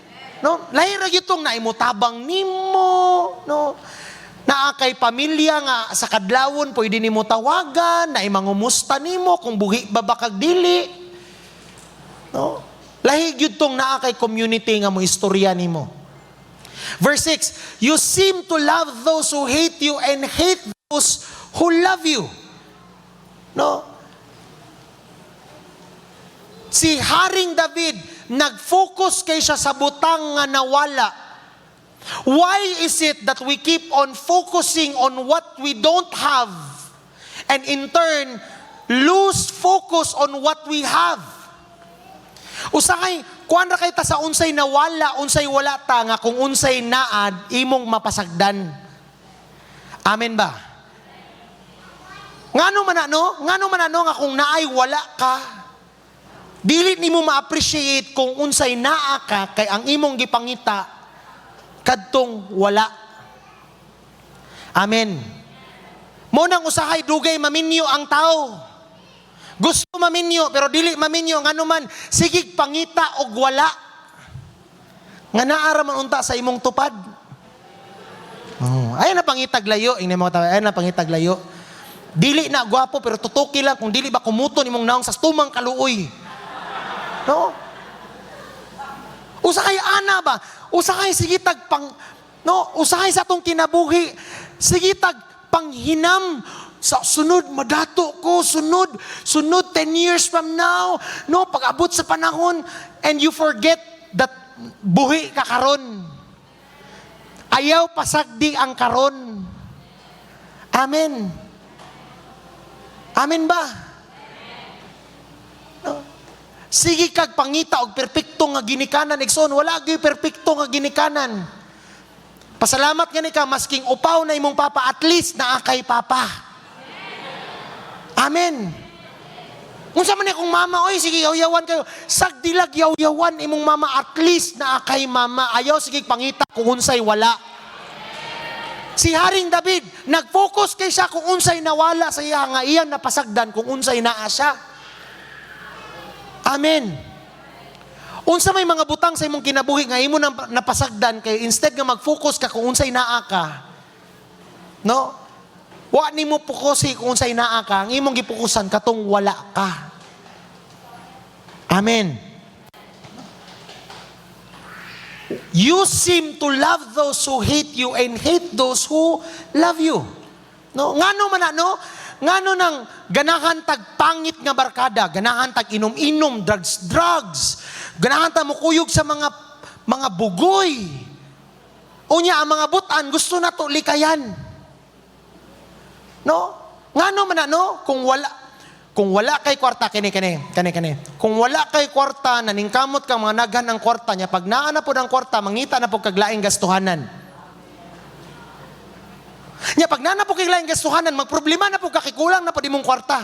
No, lahi ra gyud tong naimutabang nimo, no. Naa kay pamilya nga sa kadlawon pwede nimo tawagan, naimangumusta nimo kung buhi ba kag dili. No? Lahi gyud tong naa kay community nga mo istorya nimo. Verse 6, you seem to love those who hate you and hate those who love you. No? Si Haring David nag-focus kay siya sa butang nga nawala. Why is it that we keep on focusing on what we don't have and in turn lose focus on what we have? Usakay, kuan ra kay ta sa unsay nawala, unsay wala ta nga kung unsay naad imong mapasagdan. Amen ba? Ngano man ano nga kung naay wala ka, dili nimo ma-appreciate kung unsay naa ka kay ang imong gipangita kadtong wala. Amen. Mo nang usahay dugay maminyo ang tao. Gusto maminyo pero dili maminyo ngano man sigig pangita og wala. Nga naara man unta sa imong tupad. Ay na pangitag layo, ingni mo tawo, ay na pangitag layo. Dili na gwapo pero tutuki lang kung dili ba kumuton imong naong sa tumang kaluoy. No? Usakay ana ba? Usakay sige tag pang no, usakay sa atong kinabuhi. Sige tag panghinam sa sunod madato ko, sunod 10 years from now, no, pag-abot sa panahon and you forget that buhi ka karon. Ayaw pasagdi ang karon. Amen. Amen ba? Sige kag pangita og perpekto nga ginikanan, igsoon, wala gyud perpekto nga ginikanan. Pasalamat gani ka, masking upaw na imong papa, at least naa kay papa. Amen. Unsa man akong mama, oy sige yaw-yawan kayo. Sagdilag yaw-yawan imong mama, at least naa kay mama. Ayaw sige pangita kung unsay wala. Si Haring David, nag-focus kay siya kung unsay nawala sa iya, nga iyang napasagdan kung unsay naa siya. Amen. Unsa may mga butang sa imong kinabuhi nga imo nang napasagdan kay instead nga mag-focus ka kung unsay naa ka. No? Wa nimo fokusi kung unsay naa ka, ang imong gipukusan katong wala ka. Amen. You seem to love those who hate you and hate those who love you. No, ngano man ano? Ngano nang ganahan tag pangit nga barkada, ganahan tag inom-inom, drugs. Ganahan ta mo kuyog sa mga bugoy. Unya ang mga butan gusto na to likayan. No? Ngano man ano? Kung wala kay kwarta kani. Kung wala kay kwarta naningkamot kang mga naghan ng kwarta niya, pag naa na po ng kwarta, mangita na po kaglaing gastuhanan. Nya pag naa na po kaglaing gastuhanan, magproblema na po kakikulang na po di mong kwarta.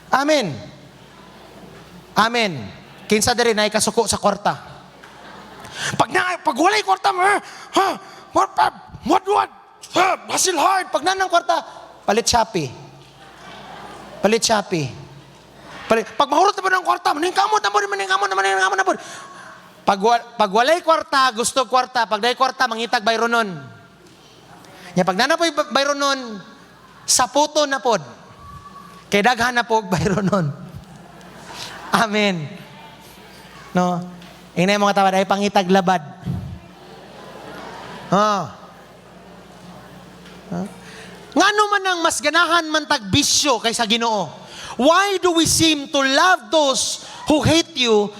Amen. Amen. Kinsa diri nay kasuko sa kwarta. Pag walay kwarta mo, what? Hustle hard. Pag nanang kwarta, palit Shopee. Pag mahurot na po ng kwarta, maningkamot na po. Pag walay kwarta, gusto kwarta. Pag day kwarta, mangitag bayronon. Nya pag nana po bayronon, sa puto na pod. Kay daghan na po bayronon. Amen. No? Inay mga tawad ay pangitag labad. Ngano man ang mas ganahan man tag bisyo kaysa Ginoo? Why do we seem to love those who hate you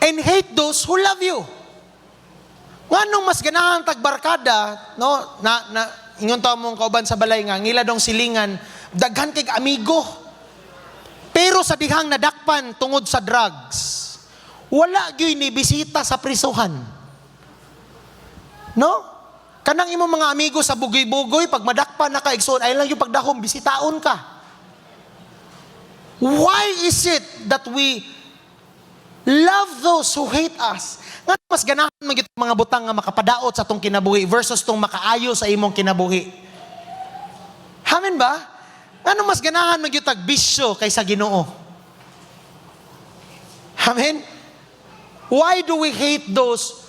and hate those who love you? Ngano mas ganahan tag barkada, no? Ingon taw mong kauban sa balay nga ngila dong silingan, daghan kay amigo. Pero sa dihang nadakpan tungod sa drugs, wala gyud ni bisita sa prisuhan. No? Kanang imong mga amigo sa bugoy-bugoy, pag madakpan na ka, igsoon, ay lang yung pagdahom, bisitaon ka. Why is it that we love those who hate us? Nga mas ganahan man gyud mga butang nga makapadaot sa atong kinabuhi versus tong makaayo sa imong kinabuhi. Amen ba? Ano mas ganahan magyutag bisyo kaysa Ginoo? Amen? Why do we hate those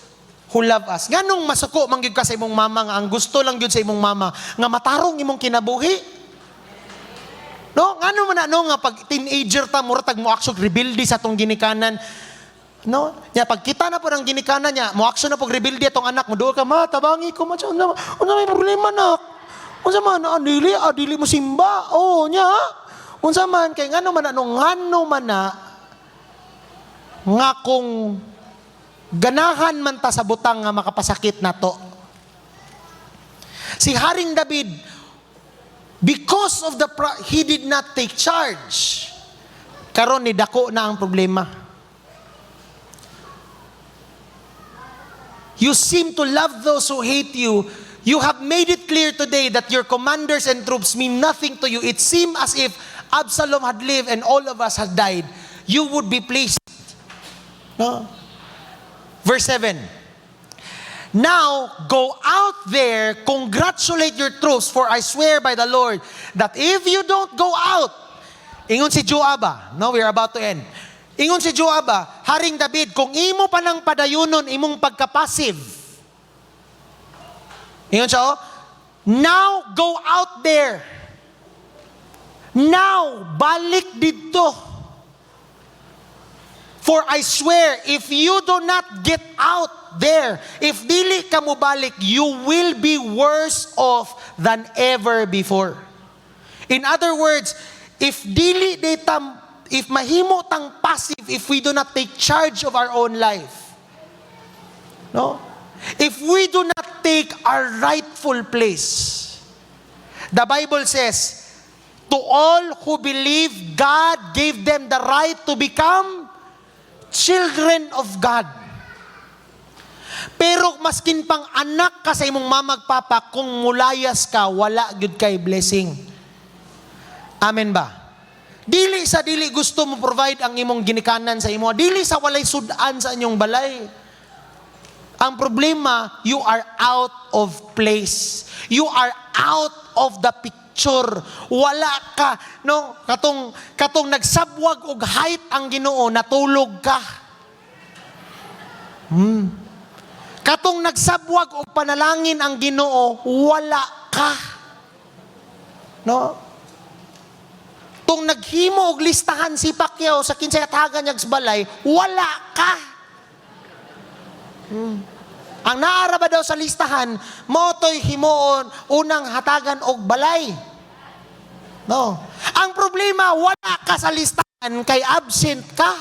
who love us? Nganong masuko mangyud ka sa imong mama nga ang gusto lang gyud sa imong mama nga matarong imong kinabuhi? No, ngano man ano nga pag teenager ta muratag mo aksyon rebelde sa tong ginikanan. No? Nya pag kita na po ng ginikanan niya, mo aksyon na pag rebelde atong anak mo, duol ka ma, tabangi ko ma, ano may problema nak? Unsa man adili mo simba. Oh nya. Unsa man kay ngano man nga kung ganahan man ta sa butang nga makapasakit nato. Si Haring David, because of he did not take charge. Karon ni dako na ang problema. You seem to love those who hate you. You have made it clear today that your commanders and troops mean nothing to you. It seemed as if Absalom had lived and all of us had died. You would be pleased. No? Verse 7. Now, go out there, congratulate your troops, for I swear by the Lord that if you don't go out, ingon si Joaba, no, we are about to end. Ingon si Joaba, Haring David, kung imo pa nang padayunon, imong pagka-passive, ingon siya, oh, now go out there. Now, balik dito. For I swear, if you do not get out there, if dili ka mo balik, you will be worse off than ever before. In other words, if mahimo tang passive, if we do not take charge of our own life, no? If we do not take our rightful place, the Bible says, to all who believe, God gave them the right to become children of God. Pero maskin pang anak ka sa imong mamagpapa, kung mulayas ka, wala gyud kay blessing. Amen ba? Dili sa dili gusto mo provide ang imong ginikanan sa imo. Dili sa walay sudan sa inyong balay. Ang problema, you are out of place. You are out of the picture. Wala ka, no? Katong nagsabwag og height ang Ginoo, natulog ka. Katong nagsabwag og panalangin ang Ginoo, wala ka. No? Tung naghimo og listahan si Pacquiao sa kinsay hatagan niyag balay, wala ka. Ang naara ba daw sa listahan, mo to'y himoon unang hatagan og balay. No. Ang problema, wala ka sa listahan kay absent ka.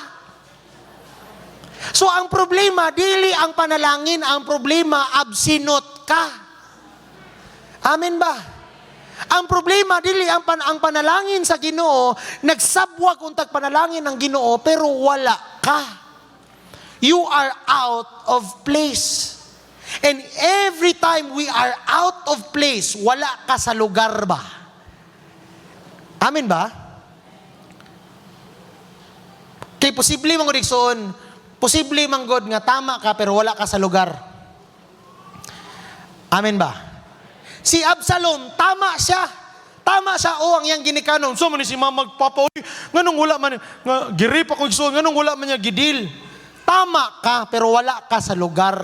So ang problema, dili ang panalangin, ang problema, absinot ka. Amen ba? Ang problema, dili ang panalangin sa Ginoo, nagsabwag untag panalangin ng Ginoo, pero wala ka. You are out of place. And every time we are out of place, wala ka sa lugar ba? Amen ba? Kay posible man gud posible man gud nga tama ka pero wala ka sa lugar. Amen ba? Si Absalom, tama siya. Tama siya, ang iyang ginikanon. So, man si mamagpapa, nganong wala man, girip ako, nganong wala man niya gidil. Tama ka, pero wala ka sa lugar.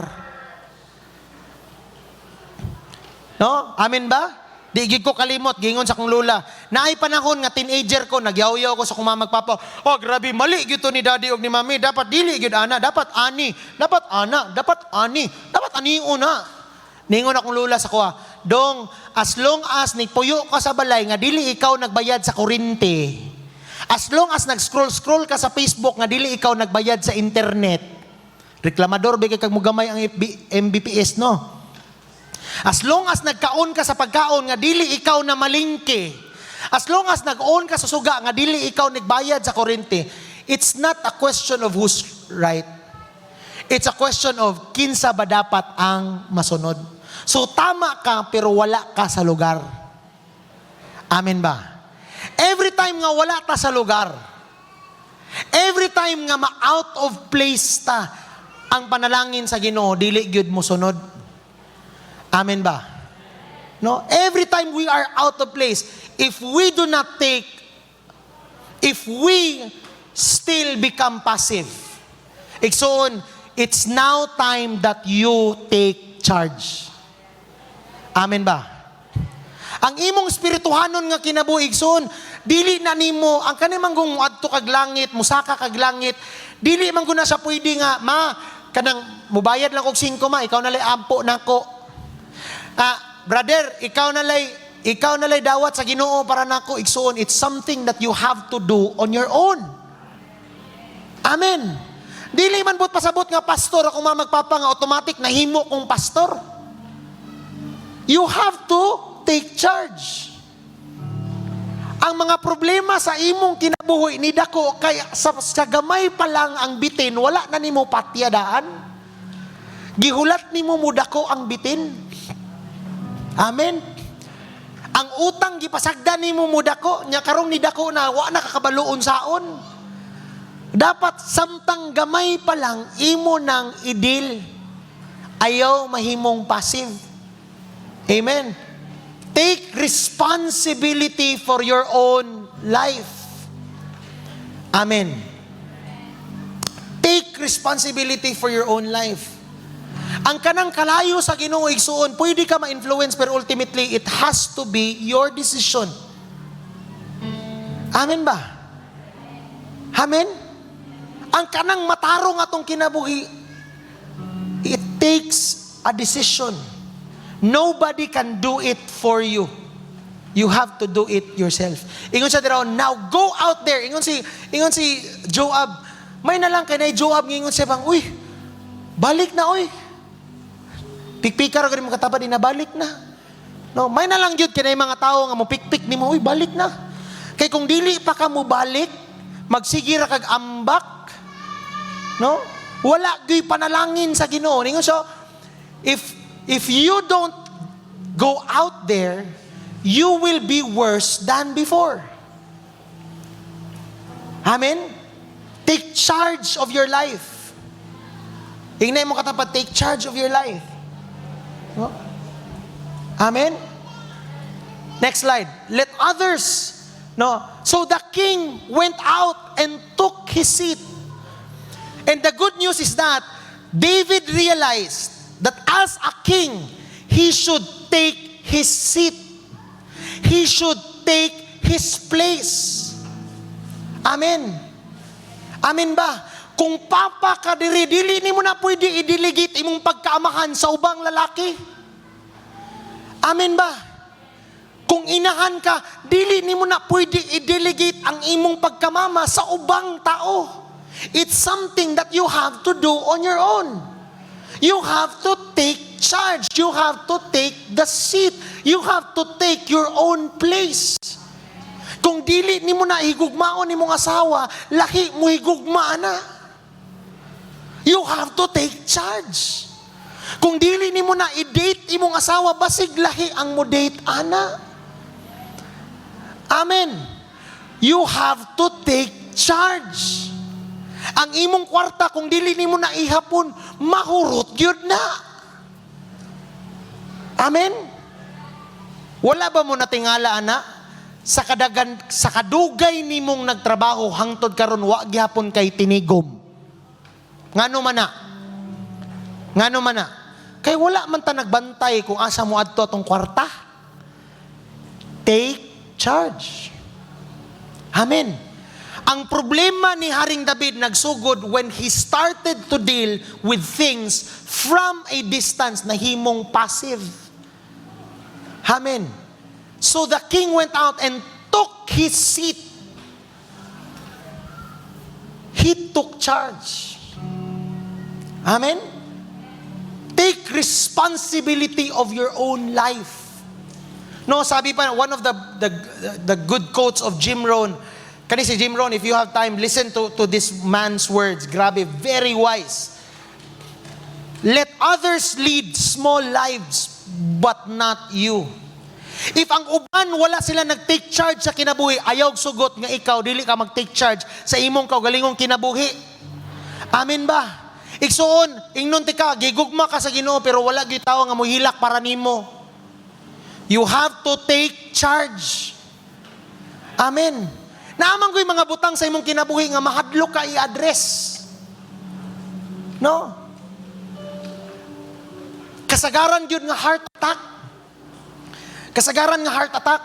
No? Amen ba? Di gid ko kalimot, gingon sa kong lula. Naay panahon nga teenager ko, nagyaw-yaw ko sa kong mamagpapa. Grabe, mali gito ni daddy og ni mami. Dapat dili gid ana, dapat ani. Dapat ana, dapat ani. Dapat ani una. Ningon akong lula sa kuha. Dong, as long as nagpuyo ka sa balay, nga dili ikaw nagbayad sa kuryente. As long as nag-scroll ka sa Facebook, nga dili ikaw nagbayad sa internet. Reklamador, bigay kag mugamay ang MBPS, no? As long as nagkaon ka sa pagkaon, nga dili ikaw na malingke. As long as nag-on ka sa suga, nga dili ikaw nagbayad sa kuryente. It's not a question of who's right. It's a question of kinsa ba dapat ang masunod. So tama ka pero wala ka sa lugar. Amen ba? Every time nga wala ta sa lugar, every time nga ma-out of place ta, ang panalangin sa Ginoo dili gyud mo sunod. Amen ba? No? Every time we are out of place, if we still become passive, iksoon, it's now time that you take charge. Amen ba? Ang imong espirituhanon nga kinabuhig son, dili na nimo ang kanimang gong adto kag langit, musaka kag langit, dili man guna sa pwede nga kanang mubayad lang og 5 ikaw nalay ampo nako. Brother, ikaw nalay dawat sa Ginoo para nako igsoon. It's something that you have to do on your own. Amen. Dili man but pasabot nga pastor ako magpapa nga automatic nahimo kong pastor. You have to take charge. Ang mga problema sa imong kinabuhi ni dako kay sa gamay pa lang ang bitin, wala na nimo patyadaan. Gihulat nimo mudako ang bitin. Amen. Ang utang gipasagdan nimo mudako, nya karong ni dako na wa na kakabaluon saon. Dapat samtang gamay pa lang imo nang idil. Ayaw mahimong passive. Amen. Take responsibility for your own life. Amen. Take responsibility for your own life. Ang kanang kalayo sa Ginoo igsuon, pwede ka ma-influence pero ultimately it has to be your decision. Amen ba? Amen? Ang kanang matarong atong kinabuhi, it takes a decision. Nobody can do it for you. You have to do it yourself. Ingon siya diraw, now go out there. Ingon si Joab, may na lang kay na Joab, ingon siya bang, uy, balik na, uy. Pikpikar ko rin mga kataba, di na balik na. No, may na lang yun, kaya mga tao nga mo pikpik ni mo, uy, balik na. Kay kung dili pa ka mo balik, magsigira kag ambak, no? Wala gyud panalangin sa Ginoo. Ningon so, if you don't go out there, you will be worse than before. Amen? Take charge of your life. Hingnay mo katapat, take charge of your life. No? Amen? Next slide. Let others, no? So the king went out and took his seat. And the good news is that David realized that as a king, he should take his seat. He should take his place. Amen. Amen ba? Kung papa ka diri, dili ni mo na pwede i-delegate imong pagkaamahan sa ubang lalaki. Amen ba? Kung inahan ka, dili ni mo na pwede i-delegate ang imong pagkamama sa ubang tao. It's something that you have to do on your own. You have to take charge. You have to take the seat. You have to take your own place. Kung dili ni mo na higugmaon ni mong asawa, lahi mo higugma na. You have to take charge. Kung dili ni mo na i-date imong asawa, basig lahi ang mo date ana. Amen. You have to take charge. Ang imong kwarta, kung dili ni mo na ihapon, mahurot yun na. Amen. Wala ba mo natingala, ana? Sa kadugay nimong nagtrabaho hangtod karon wa gihapon kay tinigom. Ngano man na? Ngano man na? Kay wala man ta nagbantay kung asa mo adto atong kwarta. Take charge. Amen. Ang problema ni Haring David nagsugod when he started to deal with things from a distance na himong passive. Amen. So the king went out and took his seat. He took charge. Amen? Take responsibility of your own life. No, sabi pa, one of the good quotes of Jim Rohn, kani si Jim Rohn, if you have time, listen to this man's words. Grabe, very wise. Let others lead small lives, but not you. If ang uban wala sila nag-take charge sa kinabuhi, ayaw sugot nga ikaw dili ka mag-take charge sa imong kaugalingong kinabuhi. Amen ba? Igsuon, ingnon ti ka, gigugma ka sa Ginoo pero wala gyud tawo nga mohilak para nimo. You have to take charge. Amen. Naamang ko'y mga butang sa imong kinabuhi nga mahadlok ka i-address. No? Kasagaran gyud nga heart attack. Kasagaran nga heart attack,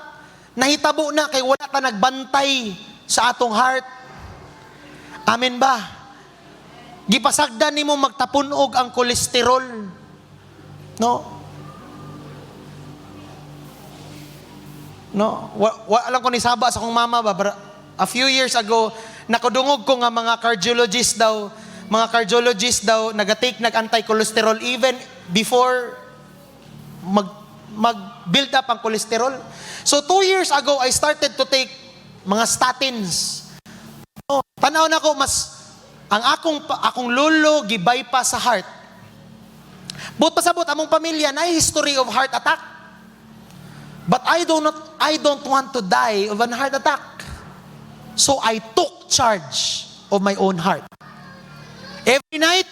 nahitabo na kay wala ta nagbantay sa atong heart. Amen ba? Gipasagdan nimo magtapunog ang kolesterol. No? No? Alam ko ni Saba sa akong mama ba, a few years ago, nakudungog ko nga mga cardiologist daw, nag-anti-cholesterol even before mag-build up ang cholesterol. So 2 years ago, I started to take mga statins. Oh, tanaw na ko, ang akong lolo, gibypass sa heart. But pasabot, among pamilya, na history of heart attack. But I don't want to die of an heart attack. So I took charge of my own heart. Every night,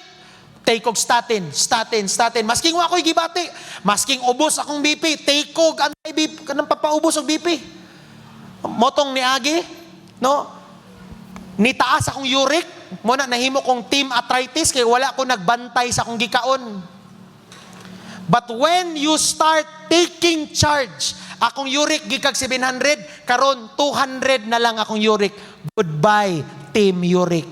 take og statin. Masking wa ko'y gibati, masking ubos akong BP, take og anti-BP, kanang papaubos og BP. Motong niagi, no? Nitaas akong uric, muna nahimo kong team arthritis, kaya wala ko nagbantay sa akong gikaon. But when you start taking charge, akong uric gikag 700, karon 200 na lang akong uric. Goodbye, team uric.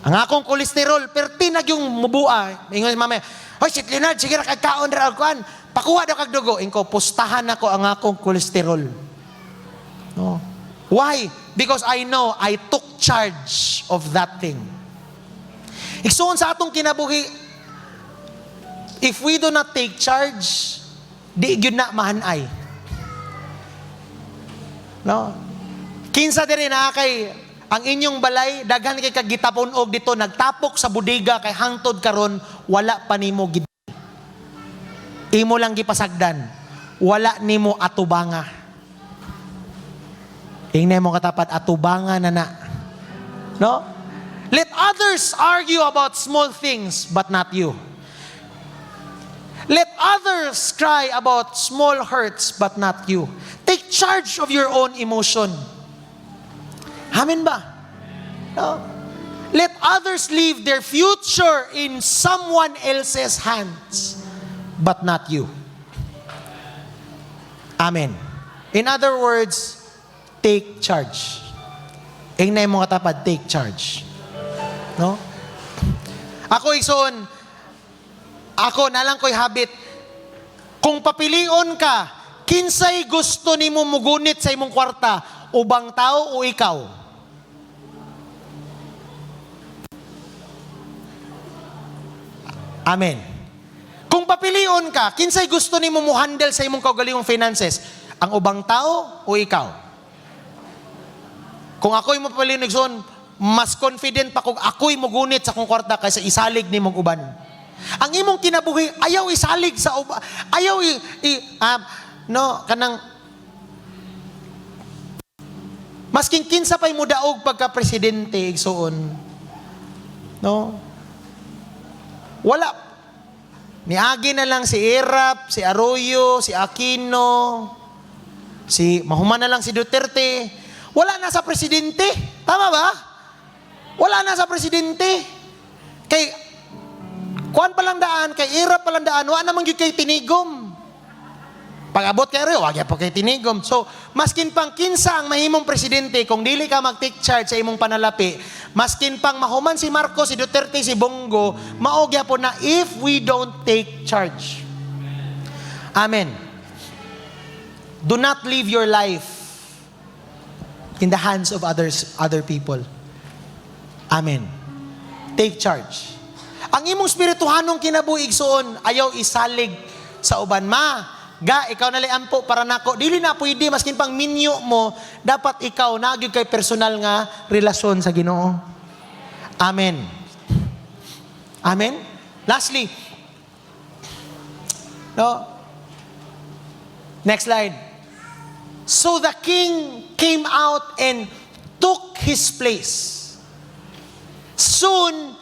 Ang akong kolesterol, pertinag yung mubua. Ingon si mamaya, hoy, si Leonard, sige na kagkaon na alkuan. Pakuha daw kag dugo. Inko, pustahan ako ang akong kolesterol. No. Why? Because I know I took charge of that thing. Igsuon sa atong kinabuhi, if we do not take charge, di gyud na mahanay. No? Kinsa diri na kay ang inyong balay daghan kay kagitapon og dito nagtapok sa bodega kay hangtod karon wala pa nimo gid. Imo lang gipasagdan. Wala nimo atubanga. Ingnay mo katapat atubanga na. No? Let others argue about small things but not you. Let others cry about small hurts but not you. Take charge of your own emotion. Amen ba? No? Let others leave their future in someone else's hands, but not you. Amen. In other words, take charge. Ingnay mo katapad, take charge. No? Ako igsoon, ako nalang ko'y habit, kung papilion ka, kinsay gusto nimo mugunit sa imong kwarta, ubang tao o ikaw? Amen. Kung papilion ka, kinsay gusto nimo mo handle sa imong kaugalingong finances? Ang ubang tao o ikaw? Kung ako'y mapapilion igsoon, mas confident pa kung ako'y mugunit sa kong kwarta kaysa isalig nimong uban. Ang imong kinabuhi, ayaw isalig sa uban. Ayaw kanang masking kinsa pa'y mudaog pagka presidente igsoon. No? Wala. Niagi na lang si Erap, si Arroyo, si Aquino, si mahuman na lang si Duterte. Wala na sa presidente. Tama ba? Wala na sa presidente. Kay kuan palang daan, kay Erap palang daan, wala namang gyud kay tinigom. Pag-abot kay Arroyo, wag pa kay tinigom. So, maskin pang kinsa ang mahimong presidente, kung dili ka mag-take charge sa imong panalapi, maskin pang mahuman si Marcos, si Duterte, si Bongo, maogya po na if we don't take charge. Amen. Do not leave your life in the hands of other people. Amen. Take charge. Ang imong spirituhanong kinabuhi igsoon, ayaw isalig sa uban. Ikaw nalian po para nako. Dili na pwede, maskin pang minyo mo, dapat ikaw nagyud kay personal nga relasyon sa Ginoo. Amen. Amen. Lastly, no? Next slide. So the king came out and took his place. Soon,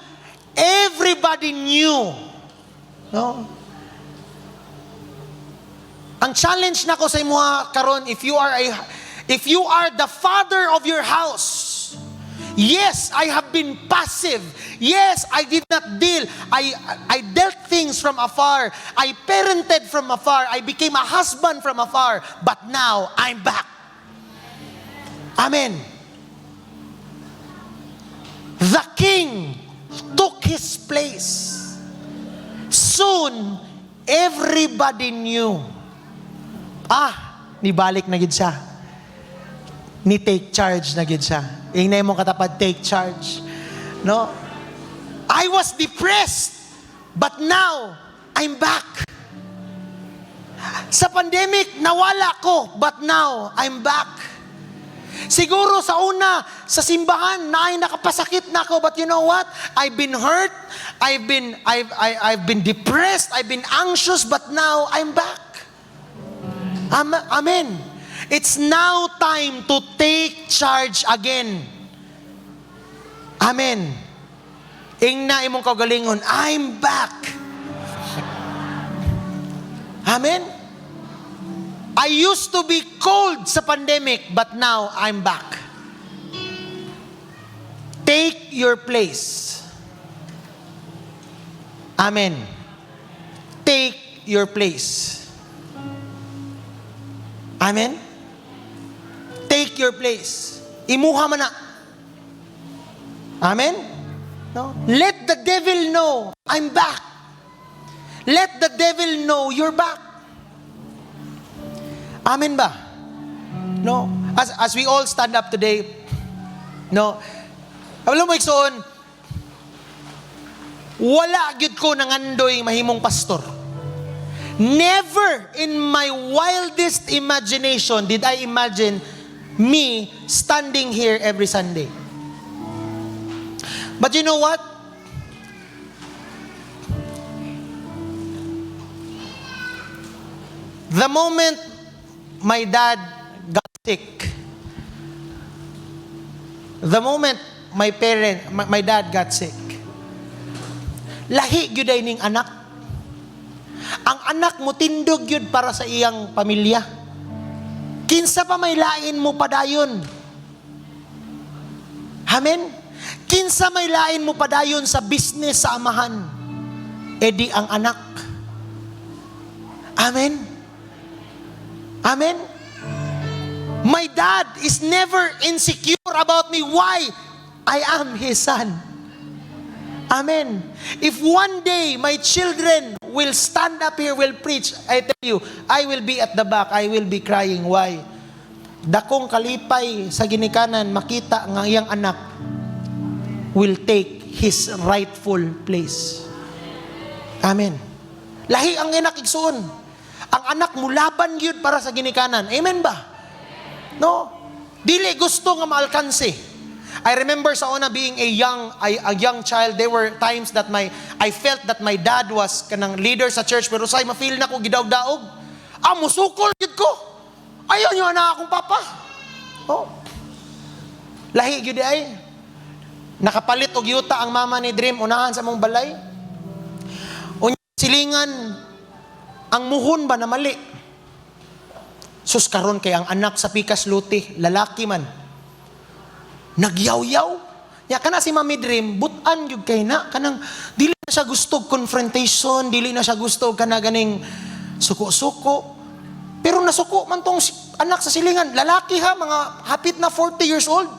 everybody knew. No? Ang challenge nako sa imuha karon, if you are the father of your house, yes, I have been passive. Yes, I did not deal. I dealt things from afar. I parented from afar. I became a husband from afar. But now, I'm back. Amen. The king took his place. Soon, everybody knew. Nibalik na gid siya. Ni take charge na gid siya. Ingnay mo katapat, take charge. No? I was depressed, but now, I'm back. Sa pandemic, nawala ko, but now, I'm back. Siguro sa una, sa simbahan, nakapasakit na ako, but you know what? I've been hurt, I've been depressed, I've been anxious, but now, I'm back. Amen. It's now time to take charge again. Amen. Ingna imong kaugalingon, I'm back. Amen. I used to be cold sa pandemic, but now I'm back. Take your place. Amen. Take your place. Amen? Take your place. Imuha man na. Amen? No? Let the devil know, I'm back. Let the devil know you're back. Amen ba? No? As we all stand up today, no? Alam mo, iksoon, wala gyud ko nangandoy mahimong pastor. Never in my wildest imagination did I imagine me standing here every Sunday. But you know what? The moment my dad got sick, the moment my dad got sick, lahi gyud ay ning anak. Ang anak mo tindog gyud para sa iyang pamilya. Kinsa pa may lain mo padayon. Amen? Kinsa may lain mo padayon sa business sa amahan. Edi ang anak. Amen? Amen? My dad is never insecure about me. Why? I am his son. Amen. If one day my children will stand up here, will preach, I tell you, I will be at the back, I will be crying. Why? Dakong kalipay sa ginikanan, makita nga iyang anak will take his rightful place. Amen. Lahi ang anak igsuon. Ang anak mo laban gyud para sa ginikanan. Amen ba? No? Dili gusto nga maalkanse. I remember sa una being a young child, there were times that I felt that my dad was kanang leader sa church, pero say ma-feel na ko gidaog-daog. Musukol gyud ko. Ayaw niyo na akong papa. Oh. Lahi gyud ay. Nakapalit og yuta ang mama ni Dream unahan sa mong balay. Unya silingan ang muhon ba na mali? Sus karon kay ang anak sa pikas luti, lalaki man. Nagyaw-yaw. Ya kana si Mami Dream, butan gyud kay na kanang dili na siya gusto confrontation, dili na siya gusto kana ganing suko-suko. Pero nasuko man tong anak sa silingan, lalaki ha, mga hapit na 40 years old.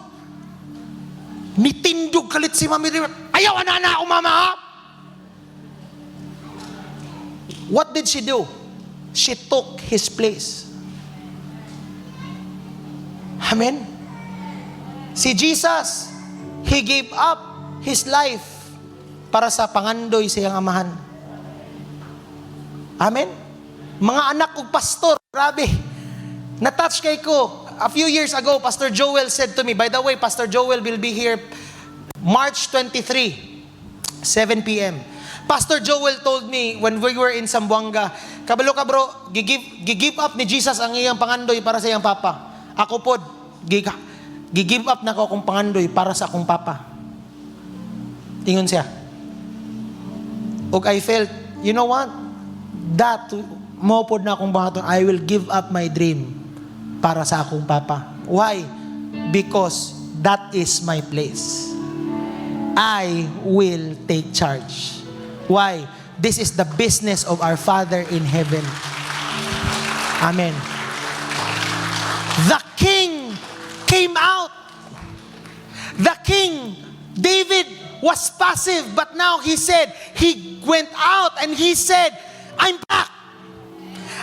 Nitindog kalit si Mami Dream. Ayaw na ako mama ha. What did she do? She took his place. Amen? Si Jesus, He gave up His life para sa pangandoy sa iyang amahan. Amen? Mga anak ug pastor, grabe. Na-touch kay ko. A few years ago, Pastor Joel said to me, by the way, Pastor Joel will be here March 23, 7 p.m. Pastor Joel told me when we were in Zamboanga, kabalo ka bro, gigive up ni Jesus ang iyang pangandoy para sa iyang papa. Ako pod, gigive up na ko akong pangandoy para sa akong papa. Tingon siya. Og I felt, you know what? That, mo pod na akong bahaton, I will give up my dream para sa akong papa. Why? Because that is my place. I will take charge. Why? This is the business of our Father in heaven. Amen. The king came out. The king, David, was passive, but now he went out and he said, I'm back.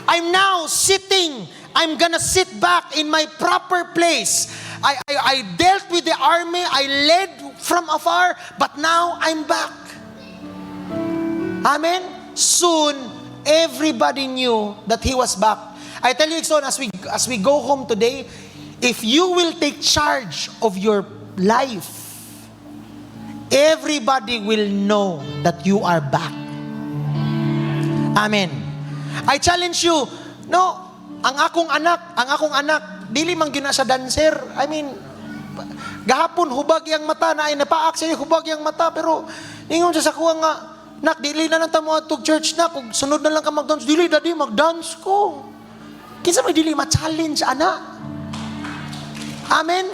I'm now sitting. I'm gonna sit back in my proper place. I dealt with the army. I led from afar, but now I'm back. Amen? Soon, everybody knew that he was back. I tell you, son, as we go home today, if you will take charge of your life, everybody will know that you are back. Amen. I challenge you, no, ang akong anak, dili man gina sa dancer. I mean, gahapon hubag yang mata na ay napaak siya hubag yang mata, pero ingon siya sa kuha nga, nak, dili na lang tamo atog church na, kung sunod na lang ka mag-dance, dili dadi mag-dance ko. Kinsa may dili ma-challenge ana. Amen.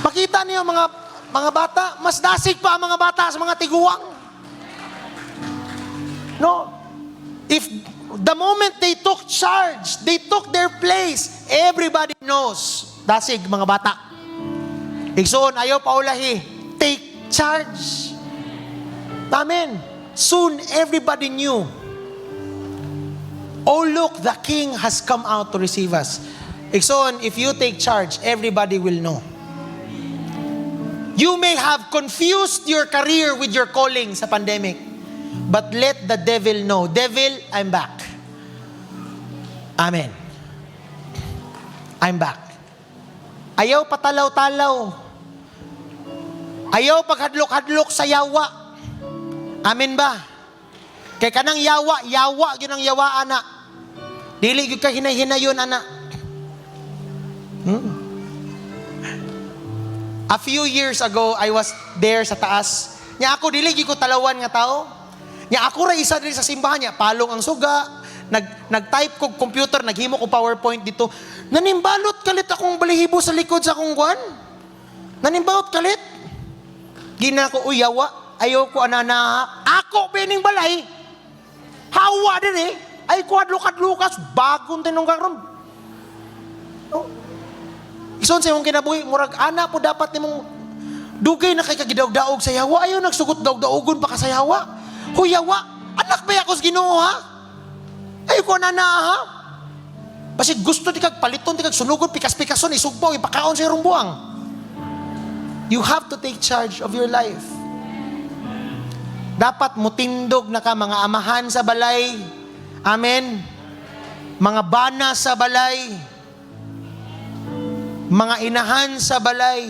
Makita niyo mga bata, mas dasig pa ang mga bata sa mga tiguang. No. If the moment they took charge, they took their place, everybody knows. Dasig mga bata. Igsoon, ayaw paulahi. Take charge. Amen. Soon, everybody knew. Oh, look, the king has come out to receive us. Igsoon, if you take charge, everybody will know. You may have confused your career with your calling sa pandemic, but let the devil know, devil, I'm back. Amen. I'm back. Ayaw patalaw-talaw. Ayaw paghadlok-hadlok sa yawa. Amen ba? Kay kanang yawa, yun ang yawa, ana. Dili gyud ka hinay-hinayon, ana. A few years ago, I was there sa taas. Nya ako, dili gyud ko talawan nga tao. Nya ako ra isa diri sa simbahan niya, palong ang suga, nag-type ko computer, naghimo ko PowerPoint dito. Nanimbalot kalit akong balihibo sa likod sa akong kwan. Nanimbalot kalit. Gina ko, uyawa, ayaw ko anana. Ako, pining balay. Hawa din eh. Ay, kuadlukas, bagong tinunggang ron. No? Ison sa imong kinabuhi, murag ana po dapat nimong dugay na kay kagidaog-daog sa yawa. Ayaw nagsugot daog-daogon pa ka sa yawa. Huyawa, anak ba ako sa Ginoo ha? Ayaw ko anana ha? Basi gusto di kag paliton, di kag sunugon, pikas-pikason, isugpaw, ipakaon sa irong buwang. You have to take charge of your life. Dapat mutindog na ka mga amahan sa balay. Amen. Mga bana sa balay. Mga inahan sa balay.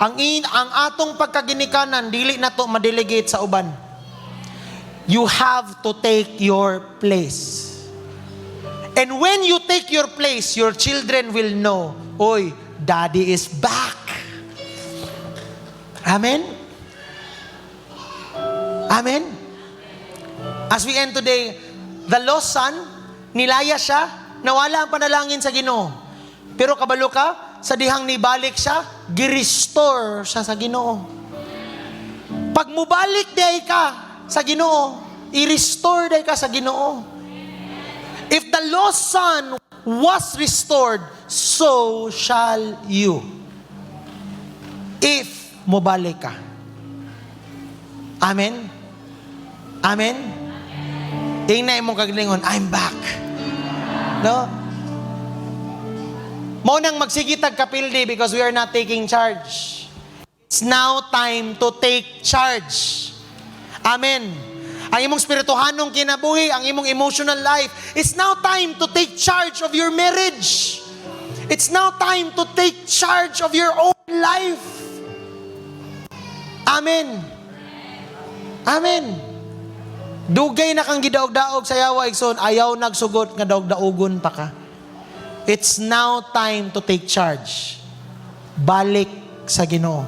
Ang atong pagkaginikanan, dili na to madelegate sa uban. You have to take your place. And when you take your place, your children will know, oy, daddy is back. Amen? Amen? As we end today, the lost son, nilaya siya, nawala ang panalangin sa Ginoo. Pero kabalo ka, sa dihang nibalik siya, girestore siya sa Ginoo. Pag mubalik day ka sa Ginoo, i-restore day ka sa Ginoo. If the lost son was restored, so shall you. If mubalik ka. Amen? Amen? Tingnan mo kaglingon, I'm back. No? Mo nang magsigitag kapildi because we are not taking charge. It's now time to take charge. Amen. Ang imong spirituhanong kinabuhi, ang imong emotional life, it's now time to take charge of your marriage. It's now time to take charge of your own life. Amen. Amen. Dugay na kang gidaog-daog sa yawa, igsoon, ayaw nagsugot nga daog-daogon pa ka. It's now time to take charge. Balik sa Ginoo.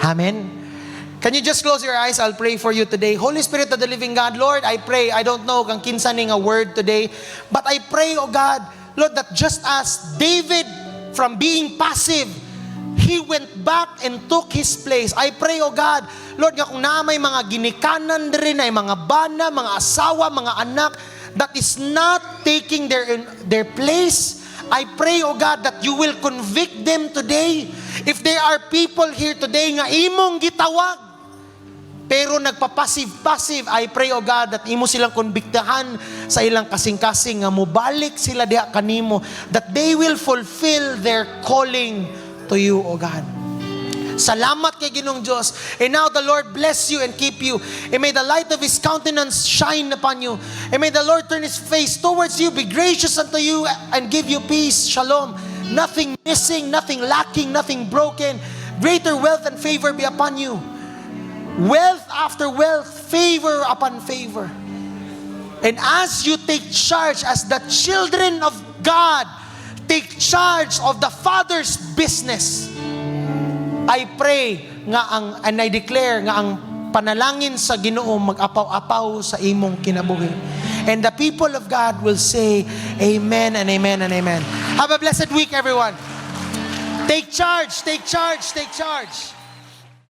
Amen. Can you just close your eyes? I'll pray for you today. Holy Spirit of the living God, Lord, I pray, I don't know kang kinsaning a word today, but I pray, oh God, Lord, that just as David, from being passive, he went back and took his place. I pray, oh God, Lord, nga kung na may mga ginikanan rin, ay mga bana, mga asawa, mga anak, that is not taking their place, I pray, oh God, that you will convict them today. If there are people here today nga imong gitawag, pero nagpa-passive, I pray, oh God, that imo silang konbiktahan sa ilang kasing-kasing nga mubalik sila diha kanimo, that they will fulfill their calling to you, oh God. Salamat kay Ginoong Diyos. And now the Lord bless you and keep you. And may the light of His countenance shine upon you. And may the Lord turn His face towards you, be gracious unto you, and give you peace. Shalom. Nothing missing, nothing lacking, nothing broken. Greater wealth and favor be upon you. Wealth after wealth, favor upon favor. And as you take charge, as the children of God take charge of the Father's business, I pray and I declare nga ang panalangin sa Ginoo mag-apaw-apaw sa imong kinabuhi. And the people of God will say, Amen and Amen and Amen. Have a blessed week, everyone. Take charge, take charge, take charge.